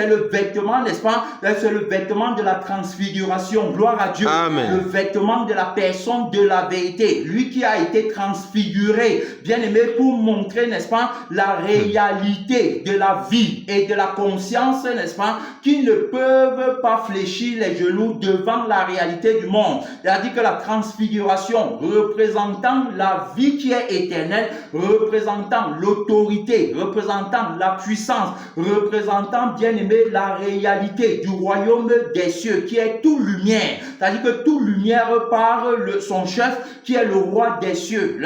le vêtement, n'est-ce pas? C'est le vêtement de la transfiguration. Gloire à Dieu. Amen. Le vêtement de la personne de la vérité. Lui qui a été transfiguré, bien aimé, pour montrer, n'est-ce pas, la réalité de la vie et de la conscience, n'est-ce pas, qui ne peuvent pas fléchir les genoux devant la réalité du monde. Il a dit que la transfiguration représentant la vie qui est éternelle, représentant l'autorité, représentant la puissance, représentant, bien aimé, la réalité du royaume des cieux qui est toute lumière. C'est-à-dire que toute lumière par son chef qui est le roi des cieux,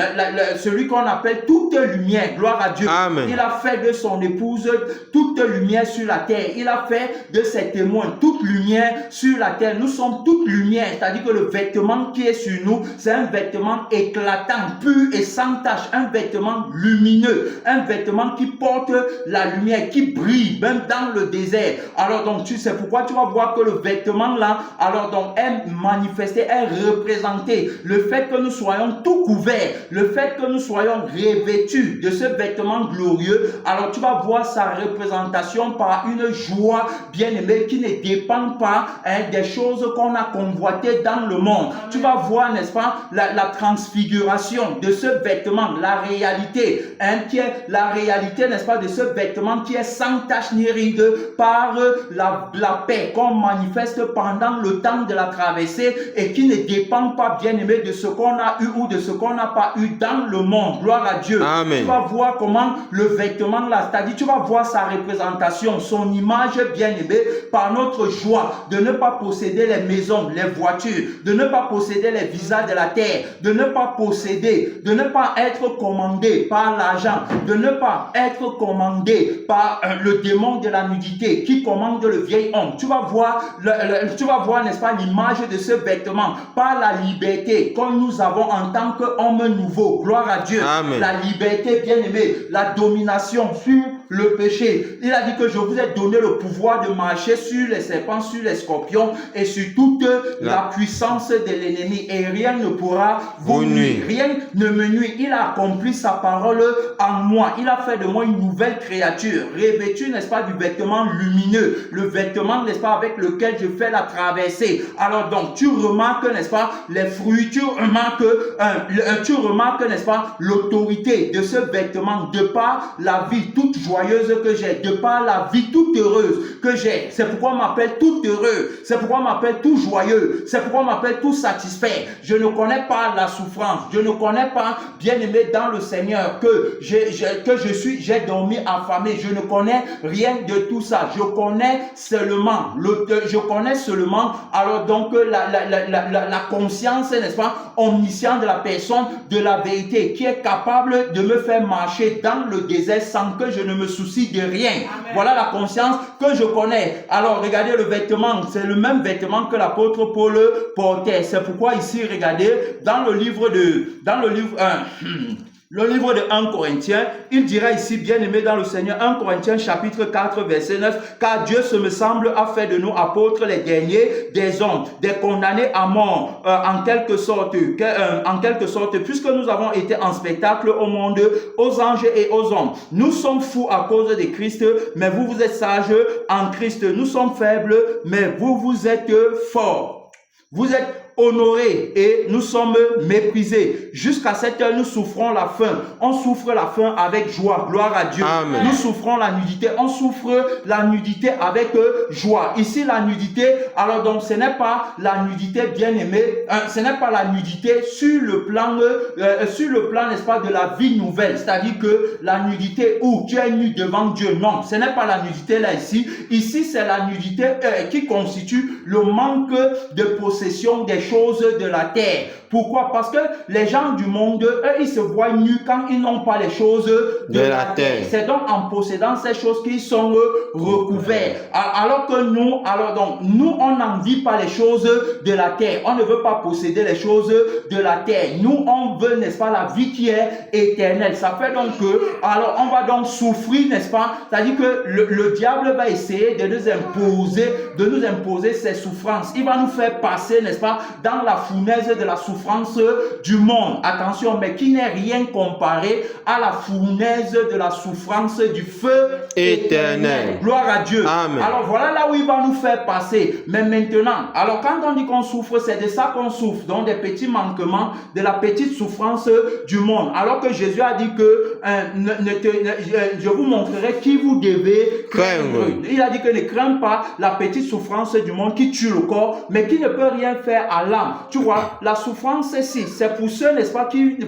celui qu'on appelle toute lumière. Gloire à Dieu. Amen. Il a fait de son épouse toute lumière sur la terre. Il a fait de ses témoins toute lumière sur la terre. Nous sommes toute lumière. C'est-à-dire que le vêtement qui est sur nous, c'est un vêtement éclatant, pur et sans tache, un vêtement lumineux, un vêtement qui porte la lumière, qui brille même dans le désert. Alors donc tu sais pourquoi tu vas voir que le vêtement là, alors donc est manifesté, est représenté. Le fait que nous soyons tout couverts, le fait que nous soyons revêtus de ce vêtement glorieux, alors tu vas voir sa représentation par une joie bien-aimée qui ne dépend pas des choses qu'on a convoitées dans le monde. Amen. Tu vas voir, n'est-ce pas, la transfiguration de ce vêtement, la réalité, qui est la réalité, n'est-ce pas, de ce vêtement qui est sans tache ni ride par la paix qu'on manifeste pendant le temps de la traversée et qui ne dépend pas, bien-aimé, de ce qu'on a eu ou de ce qu'on n'a pas eu dans le monde. Gloire à Dieu. Amen. Tu vas voir comment le vêtement là, c'est-à-dire tu vas voir sa représentation, son image bien-aimée par notre joie de ne pas posséder les maisons, les voitures, de ne pas posséder les visas de la terre, de ne pas posséder, de ne pas être commandé par l'argent, de ne pas être commandé par le démon de la nudité qui commande le vieil homme. Tu vas voir, n'est-ce pas, l'image de ce vêtement par la liberté que nous avons en tant qu'homme nouveau. Gloire à Dieu. Amen. La liberté, bien aimée, la domination sur le péché. Il a dit que je vous ai donné le pouvoir de marcher sur les serpents, sur les scorpions et sur toute la puissance de l'ennemi. Et rien ne pourra vous nuire. Rien ne me nuit. Il a accompli sa parole en moi. Il a fait de moi une nouvelle créature, revêtue, n'est-ce pas, du vêtement lumineux. Le vêtement, n'est-ce pas, avec lequel je fais la traversée. Alors donc, tu remarques, n'est-ce pas, les fruits, tu remarques, n'est-ce pas, l'autorité de ce vêtement de par la vie toute joyeuse que j'ai, de par la vie toute heureuse que j'ai. C'est pourquoi on m'appelle tout heureux. C'est pourquoi on m'appelle tout joyeux. C'est pourquoi on m'appelle tout satisfait. Je ne connais pas la souffrance. Je ne connais pas, bien aimé dans le Seigneur, que j'ai dormi affamé. Je ne connais rien de tout ça. Je connais seulement, alors donc la conscience, n'est-ce pas, omnisciente de la personne de la vérité qui est capable de me faire marcher dans le désert sans que je ne me soucie de rien. Amen. Voilà la conscience que je connais. Alors regardez le vêtement, c'est le même vêtement que l'apôtre Paul portait. C'est pourquoi ici, regardez, dans le livre de 1 Corinthiens, il dira ici, bien aimé dans le Seigneur, 1 Corinthiens chapitre 4 verset 9, car Dieu, ce me semble, a fait de nous apôtres les derniers des hommes, des condamnés à mort, en quelque sorte, puisque nous avons été en spectacle au monde, aux anges et aux hommes. Nous sommes fous à cause de Christ, mais vous êtes sages en Christ. Nous sommes faibles, mais vous êtes forts. Vous êtes honorés et nous sommes méprisés. Jusqu'à cette heure, nous souffrons la faim. On souffre la faim avec joie. Gloire à Dieu. Amen. Nous souffrons la nudité. On souffre la nudité avec joie. Ici, la nudité, alors donc, ce n'est pas la nudité bien-aimée. Ce n'est pas la nudité sur le plan, n'est-ce pas, de la vie nouvelle. C'est-à-dire que la nudité où tu es nu devant Dieu. Non, ce n'est pas la nudité là ici. Ici, c'est la nudité qui constitue le manque de possession des choses de la terre. Pourquoi? Parce que les gens du monde, eux, ils se voient nus quand ils n'ont pas les choses de la terre. C'est donc en possédant ces choses qu'ils sont recouverts. Alors que nous, on n'en vit pas les choses de la terre. On ne veut pas posséder les choses de la terre. Nous, on veut, n'est-ce pas, la vie qui est éternelle. Ça fait donc que, alors, on va donc souffrir, n'est-ce pas? C'est-à-dire que le diable va essayer de nous imposer ses souffrances. Il va nous faire passer, n'est-ce pas, dans la fournaise de la souffrance du monde. Attention, mais qui n'est rien comparé à la fournaise de la souffrance du feu éternel. Gloire à Dieu. Amen. Alors voilà là où il va nous faire passer. Mais maintenant, alors quand on dit qu'on souffre, c'est de ça qu'on souffre. Donc des petits manquements, de la petite souffrance du monde. Alors que Jésus a dit que je vous montrerai qui vous devez craindre. Il a dit que ne crains pas la petite souffrance du monde qui tue le corps, mais qui ne peut rien faire à l'âme. Tu vois, la souffrance, c'est pour ceux, n'est-ce pas, qui ne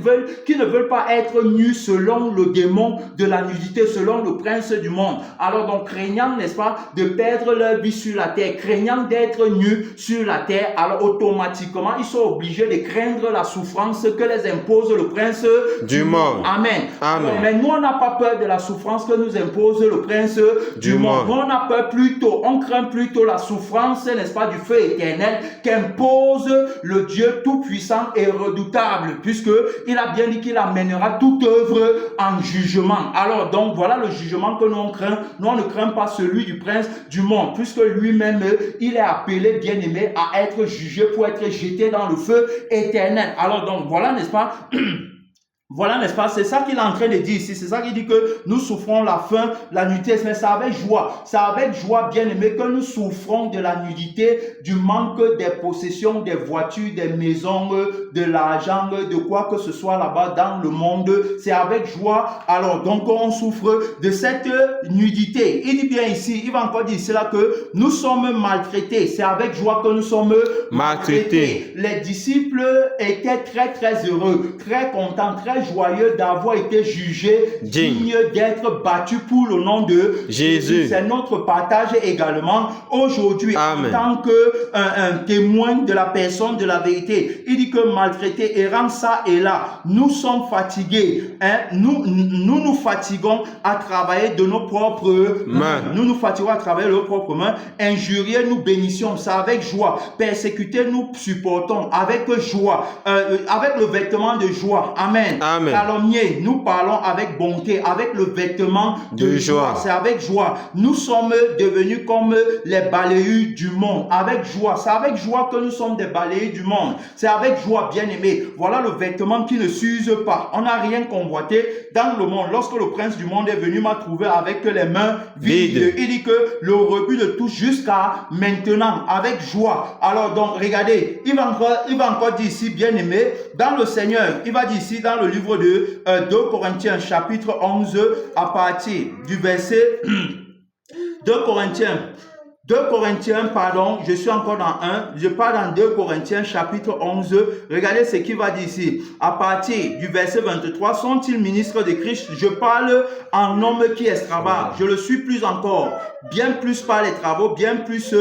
veulent pas être nus selon le démon de la nudité, selon le prince du monde. Alors donc, craignant, n'est-ce pas, de perdre leur vie sur la terre, craignant d'être nus sur la terre, alors automatiquement, ils sont obligés de craindre la souffrance que les impose le prince du monde. Amen. Amen. Mais nous, on n'a pas peur de la souffrance que nous impose le prince du monde. Nous, on a peur plutôt, on craint plutôt la souffrance, n'est-ce pas, du feu éternel qu'impose le Dieu tout-puissant et redoutable, puisque il a bien dit qu'il amènera toute œuvre en jugement. Alors donc, voilà le jugement que nous on craint. Nous, on ne craint pas celui du prince du monde, puisque lui-même, il est appelé, bien-aimé, à être jugé pour être jeté dans le feu éternel. Alors donc, voilà, n'est-ce pas, voilà, n'est-ce pas, c'est ça qu'il est en train de dire ici, c'est ça qu'il dit que nous souffrons la faim, la nudité, mais c'est avec joie, bien aimé, que nous souffrons de la nudité, du manque des possessions, des voitures, des maisons, de l'argent, de quoi que ce soit là-bas dans le monde, c'est avec joie, alors donc on souffre de cette nudité. Il dit bien ici, il va encore dire cela que nous sommes maltraités, c'est avec joie que nous sommes maltraités. Les disciples étaient très très heureux, très contents, très joyeux d'avoir été jugés dignes d'être battus pour le nom de Jésus. C'est notre partage également aujourd'hui en tant que un témoin de la personne de la vérité. Il dit que maltraités, errant ça et là, nous sommes fatigués. Hein? Nous fatiguons à travailler de nos propres mains. Nous fatiguons à travailler de nos propres mains. Injuriés, nous bénissions. C'est avec joie. Persécutés, nous supportons avec joie. Avec le vêtement de joie. Amen. Amen. Calomniés, nous parlons avec bonté, avec le vêtement de joie. C'est avec joie. Nous sommes devenus comme les balayeurs du monde. Avec joie. C'est avec joie que nous sommes des balayeurs du monde. C'est avec joie, bien aimé. Voilà le vêtement qui ne s'use pas. On n'a rien convoité dans le monde. Lorsque le prince du monde est venu, m'a trouvé avec les mains vides. Il dit que le rebut de tout jusqu'à maintenant, avec joie. Alors donc, regardez, il va encore dire ici, bien aimé, dans le Seigneur, il va dire ici dans le livre de 2 Corinthiens chapitre 11 à partir du verset 2 Corinthiens, pardon, je suis encore dans 1, je parle dans 2 Corinthiens chapitre 11, regardez ce qu'il va dire ici, à partir du verset 23, sont-ils ministres de Christ? Je parle en homme qui extravage, je le suis plus encore, bien plus par les travaux, bien plus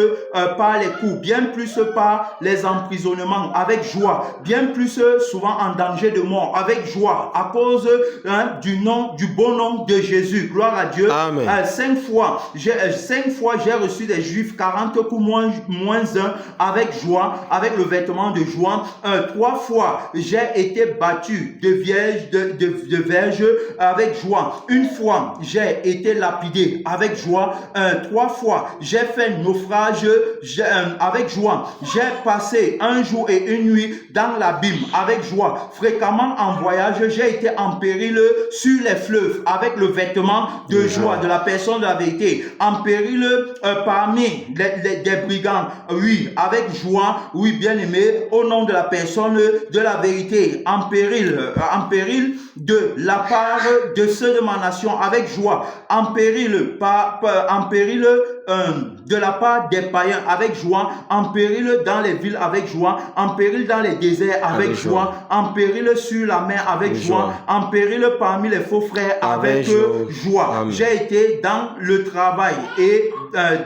par les coups, bien plus par les emprisonnements, avec joie, bien plus souvent en danger de mort, avec joie, à cause du bon nom de Jésus, gloire à Dieu. 5 fois j'ai reçu des Juifs, 40 coups moins 1, avec joie, avec le vêtement de joie. 3 fois j'ai été battu de verge avec joie. 1 fois j'ai été lapidé avec joie. 3 fois j'ai fait naufrage avec joie. J'ai passé 1 jour et 1 nuit dans l'abîme avec joie. Fréquemment en voyage, j'ai été en péril sur les fleuves avec le vêtement de joie de la personne de la vérité. En péril parmi des brigands, oui, avec joie, oui, bien aimé, au nom de la personne de la vérité. En péril de la part de ceux de ma nation avec joie. En péril de la part des païens avec joie, en péril dans les villes avec joie, en péril dans les déserts avec joie, en péril sur la mer avec joie, en péril parmi les faux frères avec joie. J'ai été dans le travail et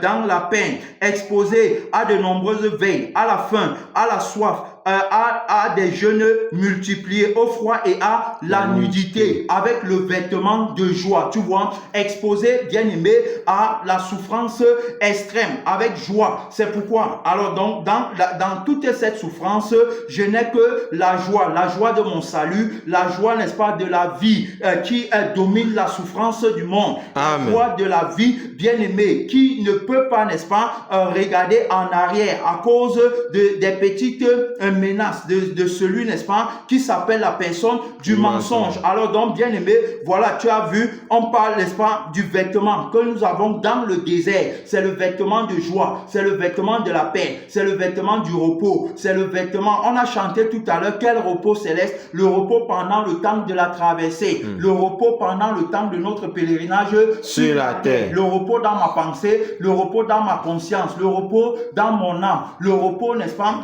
dans la peine, exposé à de nombreuses veilles, à la faim, à la soif, à des jeûnes multipliés, au froid et à la nudité, avec le vêtement de joie. Tu vois, exposé, bien aimé, à la souffrance extrême, avec joie. C'est pourquoi, alors donc, dans toute cette souffrance, je n'ai que la joie de mon salut, la joie, n'est-ce pas, de la vie qui domine la souffrance du monde. Amen. La joie de la vie, bien aimé, qui ne peut pas, n'est-ce pas, regarder en arrière à cause des petites menaces de celui, n'est-ce pas, qui s'appelle la personne du mensonge. Alors donc, bien aimé, voilà, tu as vu, on parle, n'est-ce pas, du vêtement que nous avons dans le désert. C'est le vêtement de joie, c'est le vêtement de la paix, c'est le vêtement du repos, c'est le vêtement, on a chanté tout à l'heure, quel repos céleste, le repos pendant le temps de la traversée, le repos pendant le temps de notre pèlerinage sur la terre, le repos dans ma pensée, le repos dans ma conscience, le repos dans mon âme, le repos, n'est-ce pas,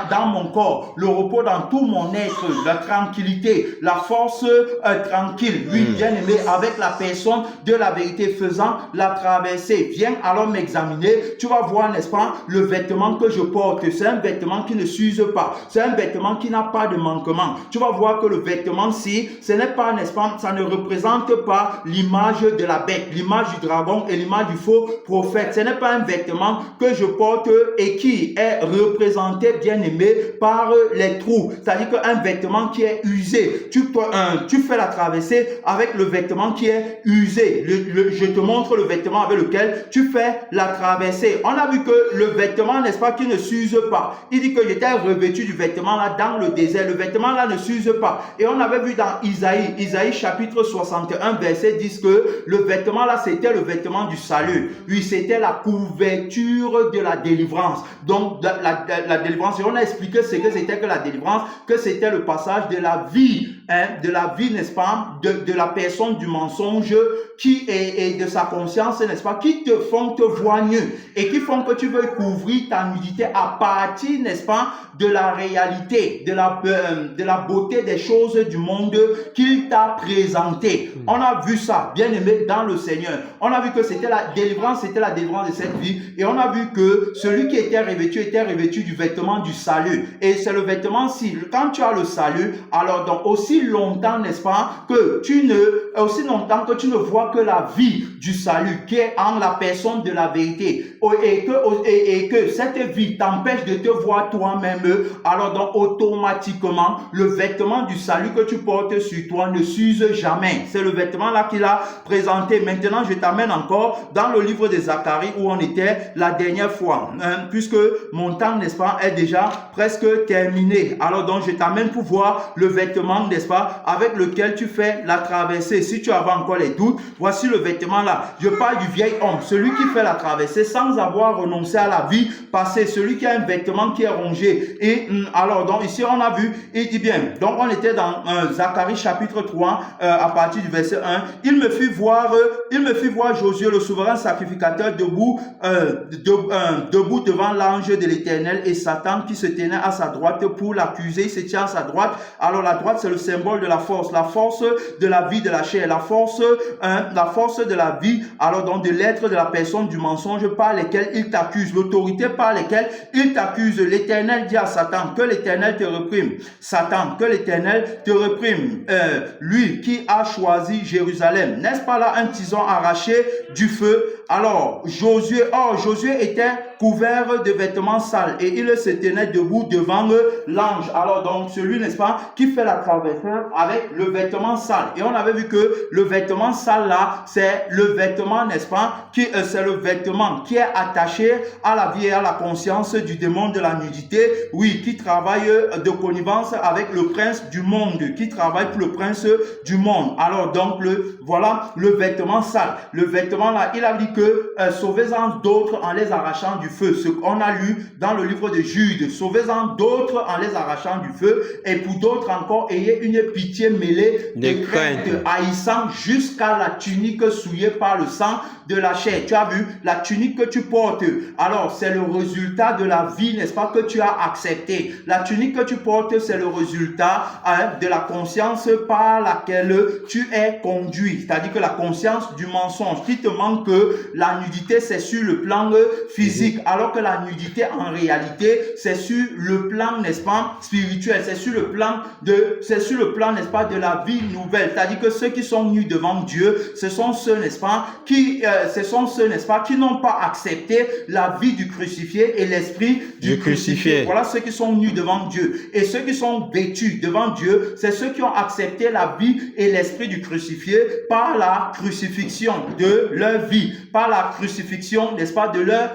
dans mon corps, le repos dans tout mon être, la tranquillité, la force tranquille, oui, bien aimé, avec la personne de la vérité faisant la traversée. Viens alors m'examiner, tu vas voir, n'est-ce pas, le vêtement que je porte, c'est un vêtement qui ne s'use pas, c'est un vêtement qui n'a pas de manquement. Tu vas voir que le vêtement-ci, ce n'est pas, n'est-ce pas, ça ne représente pas l'image de la bête, l'image du dragon et l'image du faux prophète. Ce n'est pas un vêtement que je porte et qui est représenté, bien aimé, par les trous. C'est-à-dire qu'un vêtement qui est usé, tu fais la traversée avec le vêtement qui est usé. Je te montre le vêtement avec lequel tu fais la traversée. On a vu que le vêtement, n'est-ce pas, qui ne s'use pas. Il dit que j'étais revêtu du vêtement là dans le désert. Le vêtement là ne s'use pas. Et on avait vu dans Isaïe chapitre 61 verset 10 que le vêtement là c'était le vêtement du salut. Oui, c'était la couverture de la délivrance. Donc la délivrance, et on a expliqué ce que c'était que la délivrance, que c'était le passage de la vie, n'est-ce pas, de la personne du mensonge qui est de sa conscience, n'est-ce pas, qui te font te voir mieux et qui font que tu veux couvrir ta nudité à partir, n'est-ce pas, de la réalité, de la beauté des choses du monde qu'il t'a présenté. On a vu ça, bien aimé, dans le Seigneur. On a vu que c'était la délivrance de cette vie, et on a vu que celui qui était revêtu du vêtement du salut. Et c'est le vêtement, si quand tu as le salut, alors donc aussi longtemps, n'est-ce pas, que tu ne vois que la vie du salut qui est en la personne de la vérité, et que cette vie t'empêche de te voir toi-même, alors donc automatiquement le vêtement du salut que tu portes sur toi ne s'use jamais. C'est le vêtement là qu'il a présenté. Maintenant je t'amène encore dans le livre de Zacharie où on était la dernière fois, puisque mon temps, n'est-ce pas, est déjà presque terminé. Alors donc je t'amène pour voir le vêtement, n'est-ce pas, avec lequel tu fais la traversée. Si tu avais encore les doutes, voici le vêtement là. Je parle du vieil homme, celui qui fait la traversée sans avoir renoncé à la vie passée, celui qui a un vêtement qui est rongé. Et alors donc ici on a vu, il dit bien, donc on était dans Zacharie chapitre 3 à partir du verset 1. Il me fit voir Josué le souverain sacrificateur debout devant l'ange de l'Éternel, et Satan qui se tenait à sa droite pour l'accuser. Il se tient à sa droite. Alors la droite c'est le symbole de la force de la vie de la chair, la force de la vie, alors donc de l'être de la personne du mensonge par lesquels il t'accuse, l'autorité par lesquelles il t'accuse. L'Éternel dit à Satan, que l'Éternel te réprime. Satan, que l'Éternel te réprime. Lui qui a choisi Jérusalem. N'est-ce pas là un tison arraché du feu? Alors Josué était couvert de vêtements sales et il se tenait debout devant l'ange. Alors donc celui, n'est-ce pas, qui fait la traversée avec le vêtement sale. Et on avait vu que le vêtement sale là, c'est le vêtement, n'est-ce pas, c'est le vêtement qui est attaché à la vie et à la conscience du démon de la nudité, oui, qui travaille de connivence avec le prince du monde, qui travaille pour le prince du monde. Alors donc voilà le vêtement sale. Le vêtement là, il a dit que sauvez-en d'autres en les arrachant du feu. Ce qu'on a lu dans le livre de Jude, sauvez-en d'autres en les arrachant du feu, et pour d'autres encore, ayez une pitié mêlée de crainte, haïssant jusqu'à la tunique souillée par le sang de la chair. Tu as vu la tunique que tu portes. Alors c'est le résultat de la vie, n'est-ce pas, que tu as accepté. La tunique que tu portes, c'est le résultat de la conscience par laquelle tu es conduit. C'est-à-dire que la conscience du mensonge qui te manque la nudité, c'est sur le plan physique, alors que la nudité, en réalité, c'est sur le plan, n'est-ce pas, spirituel. C'est sur le plan, n'est-ce pas, de la vie nouvelle. C'est-à-dire que ceux qui sont nus devant Dieu, ce sont ceux, n'est-ce pas, qui n'ont pas accepté la vie du crucifié et l'esprit du crucifié. Voilà ceux qui sont nus devant Dieu. Et ceux qui sont vêtus devant Dieu, c'est ceux qui ont accepté la vie et l'esprit du crucifié par la crucifixion de leur vie, par la crucifixion, n'est-ce pas, de leur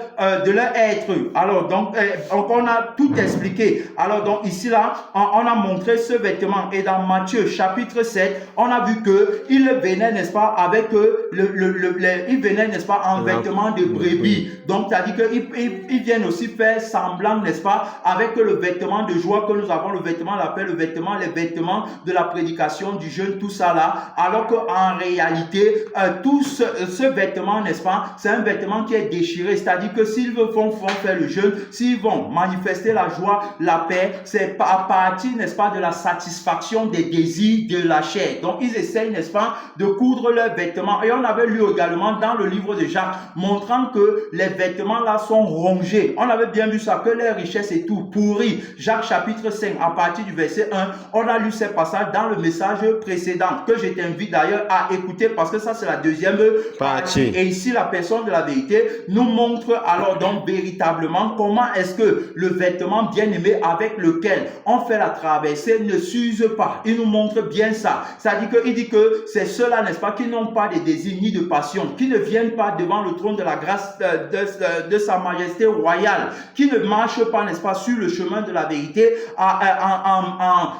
être. Alors donc, on a tout expliqué. Alors donc ici là, on a montré ce vêtement. Et dans Matthieu chapitre 7, on a vu que il venait, n'est-ce pas, avec il venait, n'est-ce pas, en vêtement de brebis. Donc c'est-à-dire qu'ils viennent aussi faire semblant, n'est-ce pas, avec le vêtement de joie que nous avons, le vêtement, la paix, les vêtements de la prédication, du jeûne, tout ça là. Alors qu'en réalité, tout ce vêtement, n'est-ce pas, c'est un vêtement qui est déchiré. C'est-à-dire que s'ils vont faire le jeûne, s'ils vont manifester la joie, la paix, c'est à partir, n'est-ce pas, de la satisfaction des désirs de la chair. Donc ils essayent, n'est-ce pas, de coudre leurs vêtements. Et on avait lu également dans le livre de Jacques, montrant que les vêtements là sont rongés. On avait bien vu ça, que les richesses et tout pourri. Jacques chapitre 5, à partir du verset 1, on a lu ces passages dans le message précédent, que je t'invite d'ailleurs à écouter, parce que ça c'est la deuxième partie. Et ici la personne de la vérité nous montre alors donc véritablement comment est-ce que le vêtement bien-aimé avec lequel on fait la traversée ne s'use pas. Il nous montre bien ça. C'est-à-dire qu'il dit que c'est ceux-là, n'est-ce pas, qui n'ont pas de désir ni de passion, qui ne viennent pas devant le trône de la grâce de sa majesté royale, qui ne marchent pas, n'est-ce pas, sur le chemin de la vérité,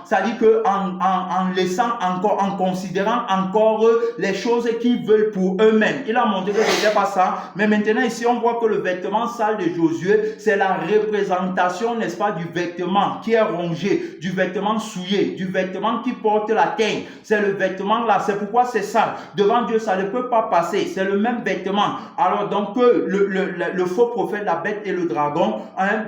c'est-à-dire que en laissant encore, en considérant encore les choses qu'ils veulent pour eux-mêmes. Il a montré que ce n'était pas ça, mais maintenant ici on voit que le vêtement sale de Josué, c'est la représentation, n'est-ce pas, du vêtement qui est rongé, du vêtement souillé, du vêtement qui porte la teigne. C'est le vêtement là, c'est pourquoi c'est sale. Devant Dieu, ça ne peut pas passer, c'est le même vêtement. Alors donc le faux prophète, la bête et le dragon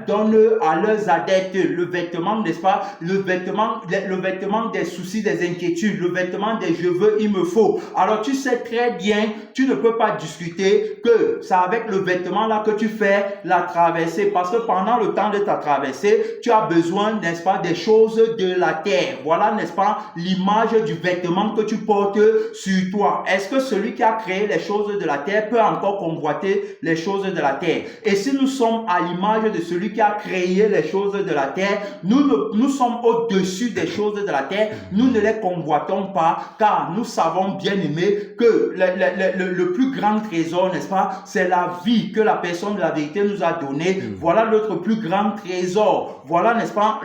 donnent à leurs adeptes le vêtement, n'est-ce pas, le vêtement des soucis, des inquiétudes, le vêtement des je veux, il me faut. Alors tu sais très bien, tu ne peux pas discuter que c'est avec le vêtement là que tu fais la traversée, parce que pendant le temps de ta traversée, tu as besoin, n'est-ce pas, des choses de la terre. Voilà, n'est-ce pas, l'image du vêtement que tu portes sur toi. Est-ce que celui qui a créé les choses de la terre peut encore convoiter les choses de la terre? Et si nous sommes à l'image de celui qui a créé les choses de la terre, nous sommes au-dessus des choses de la terre, nous ne les convoitons pas, car nous savons bien aimé que le plus grand trésor, n'est-ce pas, c'est la vie que la personne de la vérité nous a donnée. Voilà notre plus grand trésor. Voilà, n'est-ce pas,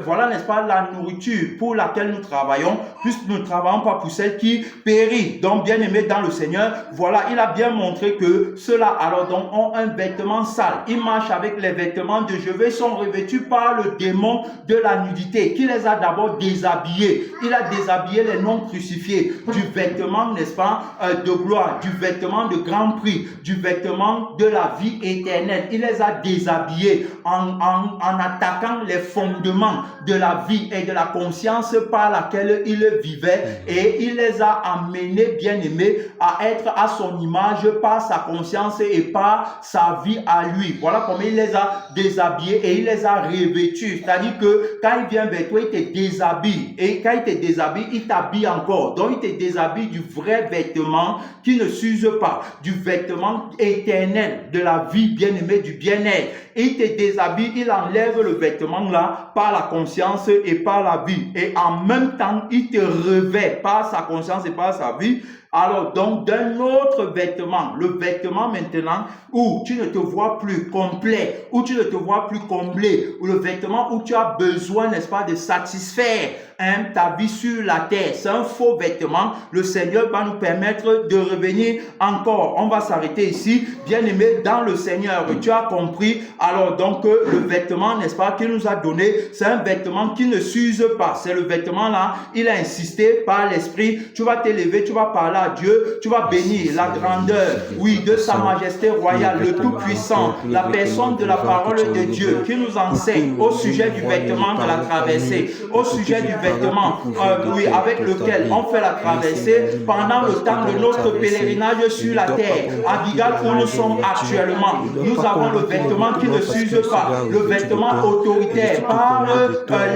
voilà, n'est-ce pas, la nourriture pour laquelle nous travaillons, puisque nous ne travaillons pas pour celle qui périt. Donc, bien aimé dans le Seigneur, voilà, il a bien montré que ceux-là, alors donc, ont un vêtement sale. Ils marchent avec les vêtements de chevet, sont revêtus par le démon de la nudité, qui les a d'abord déshabillés. Il a déshabillé les non crucifiés du vêtement, n'est-ce pas, de gloire, du vêtement de grand prix, du vêtement de la vie éternelle. Il les a déshabillés en attaquant les fondements de la vie et de la conscience par laquelle il vivait, et il les a amenés, bien aimés, à être à son image par sa conscience et par sa vie à lui. Voilà comment il les a déshabillés et il les a revêtus. C'est-à-dire que quand il vient vers toi, il te déshabille, et quand il te déshabille, il t'habille encore. Donc il te déshabille du vrai vêtement qui ne s'use pas, du vêtement éternel de la vie, bien aimé, du bien-être. Il te déshabille, il enlève le vêtement là par la conscience et par la vie, et en même temps il te revêt par sa conscience et par sa vie. Alors donc d'un autre vêtement, le vêtement maintenant où tu ne te vois plus complet, où tu ne te vois plus comblé, ou le vêtement où tu as besoin, n'est-ce pas, de satisfaire ta vie sur la terre. C'est un faux vêtement. Le Seigneur va nous permettre de revenir encore. On va s'arrêter ici. Bien aimé dans le Seigneur, tu as compris. Alors donc le vêtement, n'est-ce pas, qu'il nous a donné, c'est un vêtement qui ne s'use pas. C'est le vêtement là, il a insisté par l'Esprit. Tu vas t'élever, tu vas parler cela, Dieu, tu vas bénir la grandeur, oui, de sa majesté royale, le Tout-Puissant, la personne de la parole de Dieu qui nous enseigne au sujet du vêtement de la traversée, au sujet du vêtement, oui, avec lequel on fait la traversée pendant le temps de notre pèlerinage sur la terre. À Gigal, où nous sommes actuellement, nous avons le vêtement qui ne s'use pas, le vêtement autoritaire, par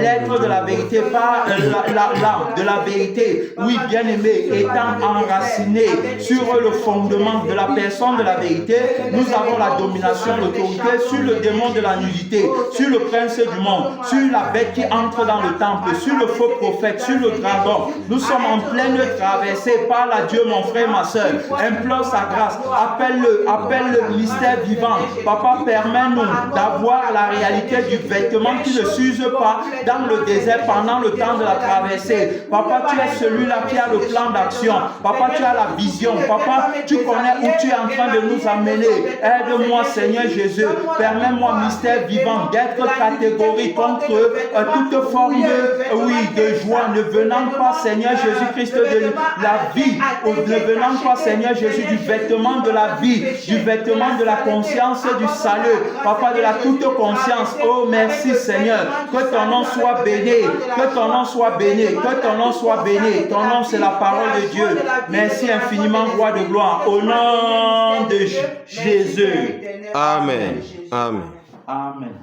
l'être de la vérité, par l'âme de la vérité, oui, bien-aimé, étant enraciné sur le fondement de la personne de la vérité, nous avons la domination, l'autorité sur le démon de la nudité, sur le prince du monde, sur la bête qui entre dans le temple, sur le faux prophète, sur le dragon. Nous sommes en pleine traversée. Parle à Dieu, mon frère, ma soeur. Implore sa grâce. Appelle le mystère vivant. Papa, permets-nous d'avoir la réalité du vêtement qui ne s'use pas dans le désert pendant le temps de la traversée. Papa, tu es celui-là qui a le plan d'action. Papa, tu as la vision. Papa, tu connais où tu es en train de nous amener. Aide-moi, Seigneur Jésus. Permets-moi, mystère vivant, d'être catégorique contre toute forme de joie, ne venant pas, Seigneur Jésus-Christ, de la vie, ne venant pas, Seigneur Jésus, du vêtement de la vie, du vêtement de la conscience du salut, Papa, de la toute conscience. Oh, merci, Seigneur. Que ton nom soit béni, que ton nom soit béni, que ton nom soit béni. Ton nom, c'est la parole de Dieu. Merci infiniment, roi de gloire. Au nom de Jésus. Amen. Amen. Amen.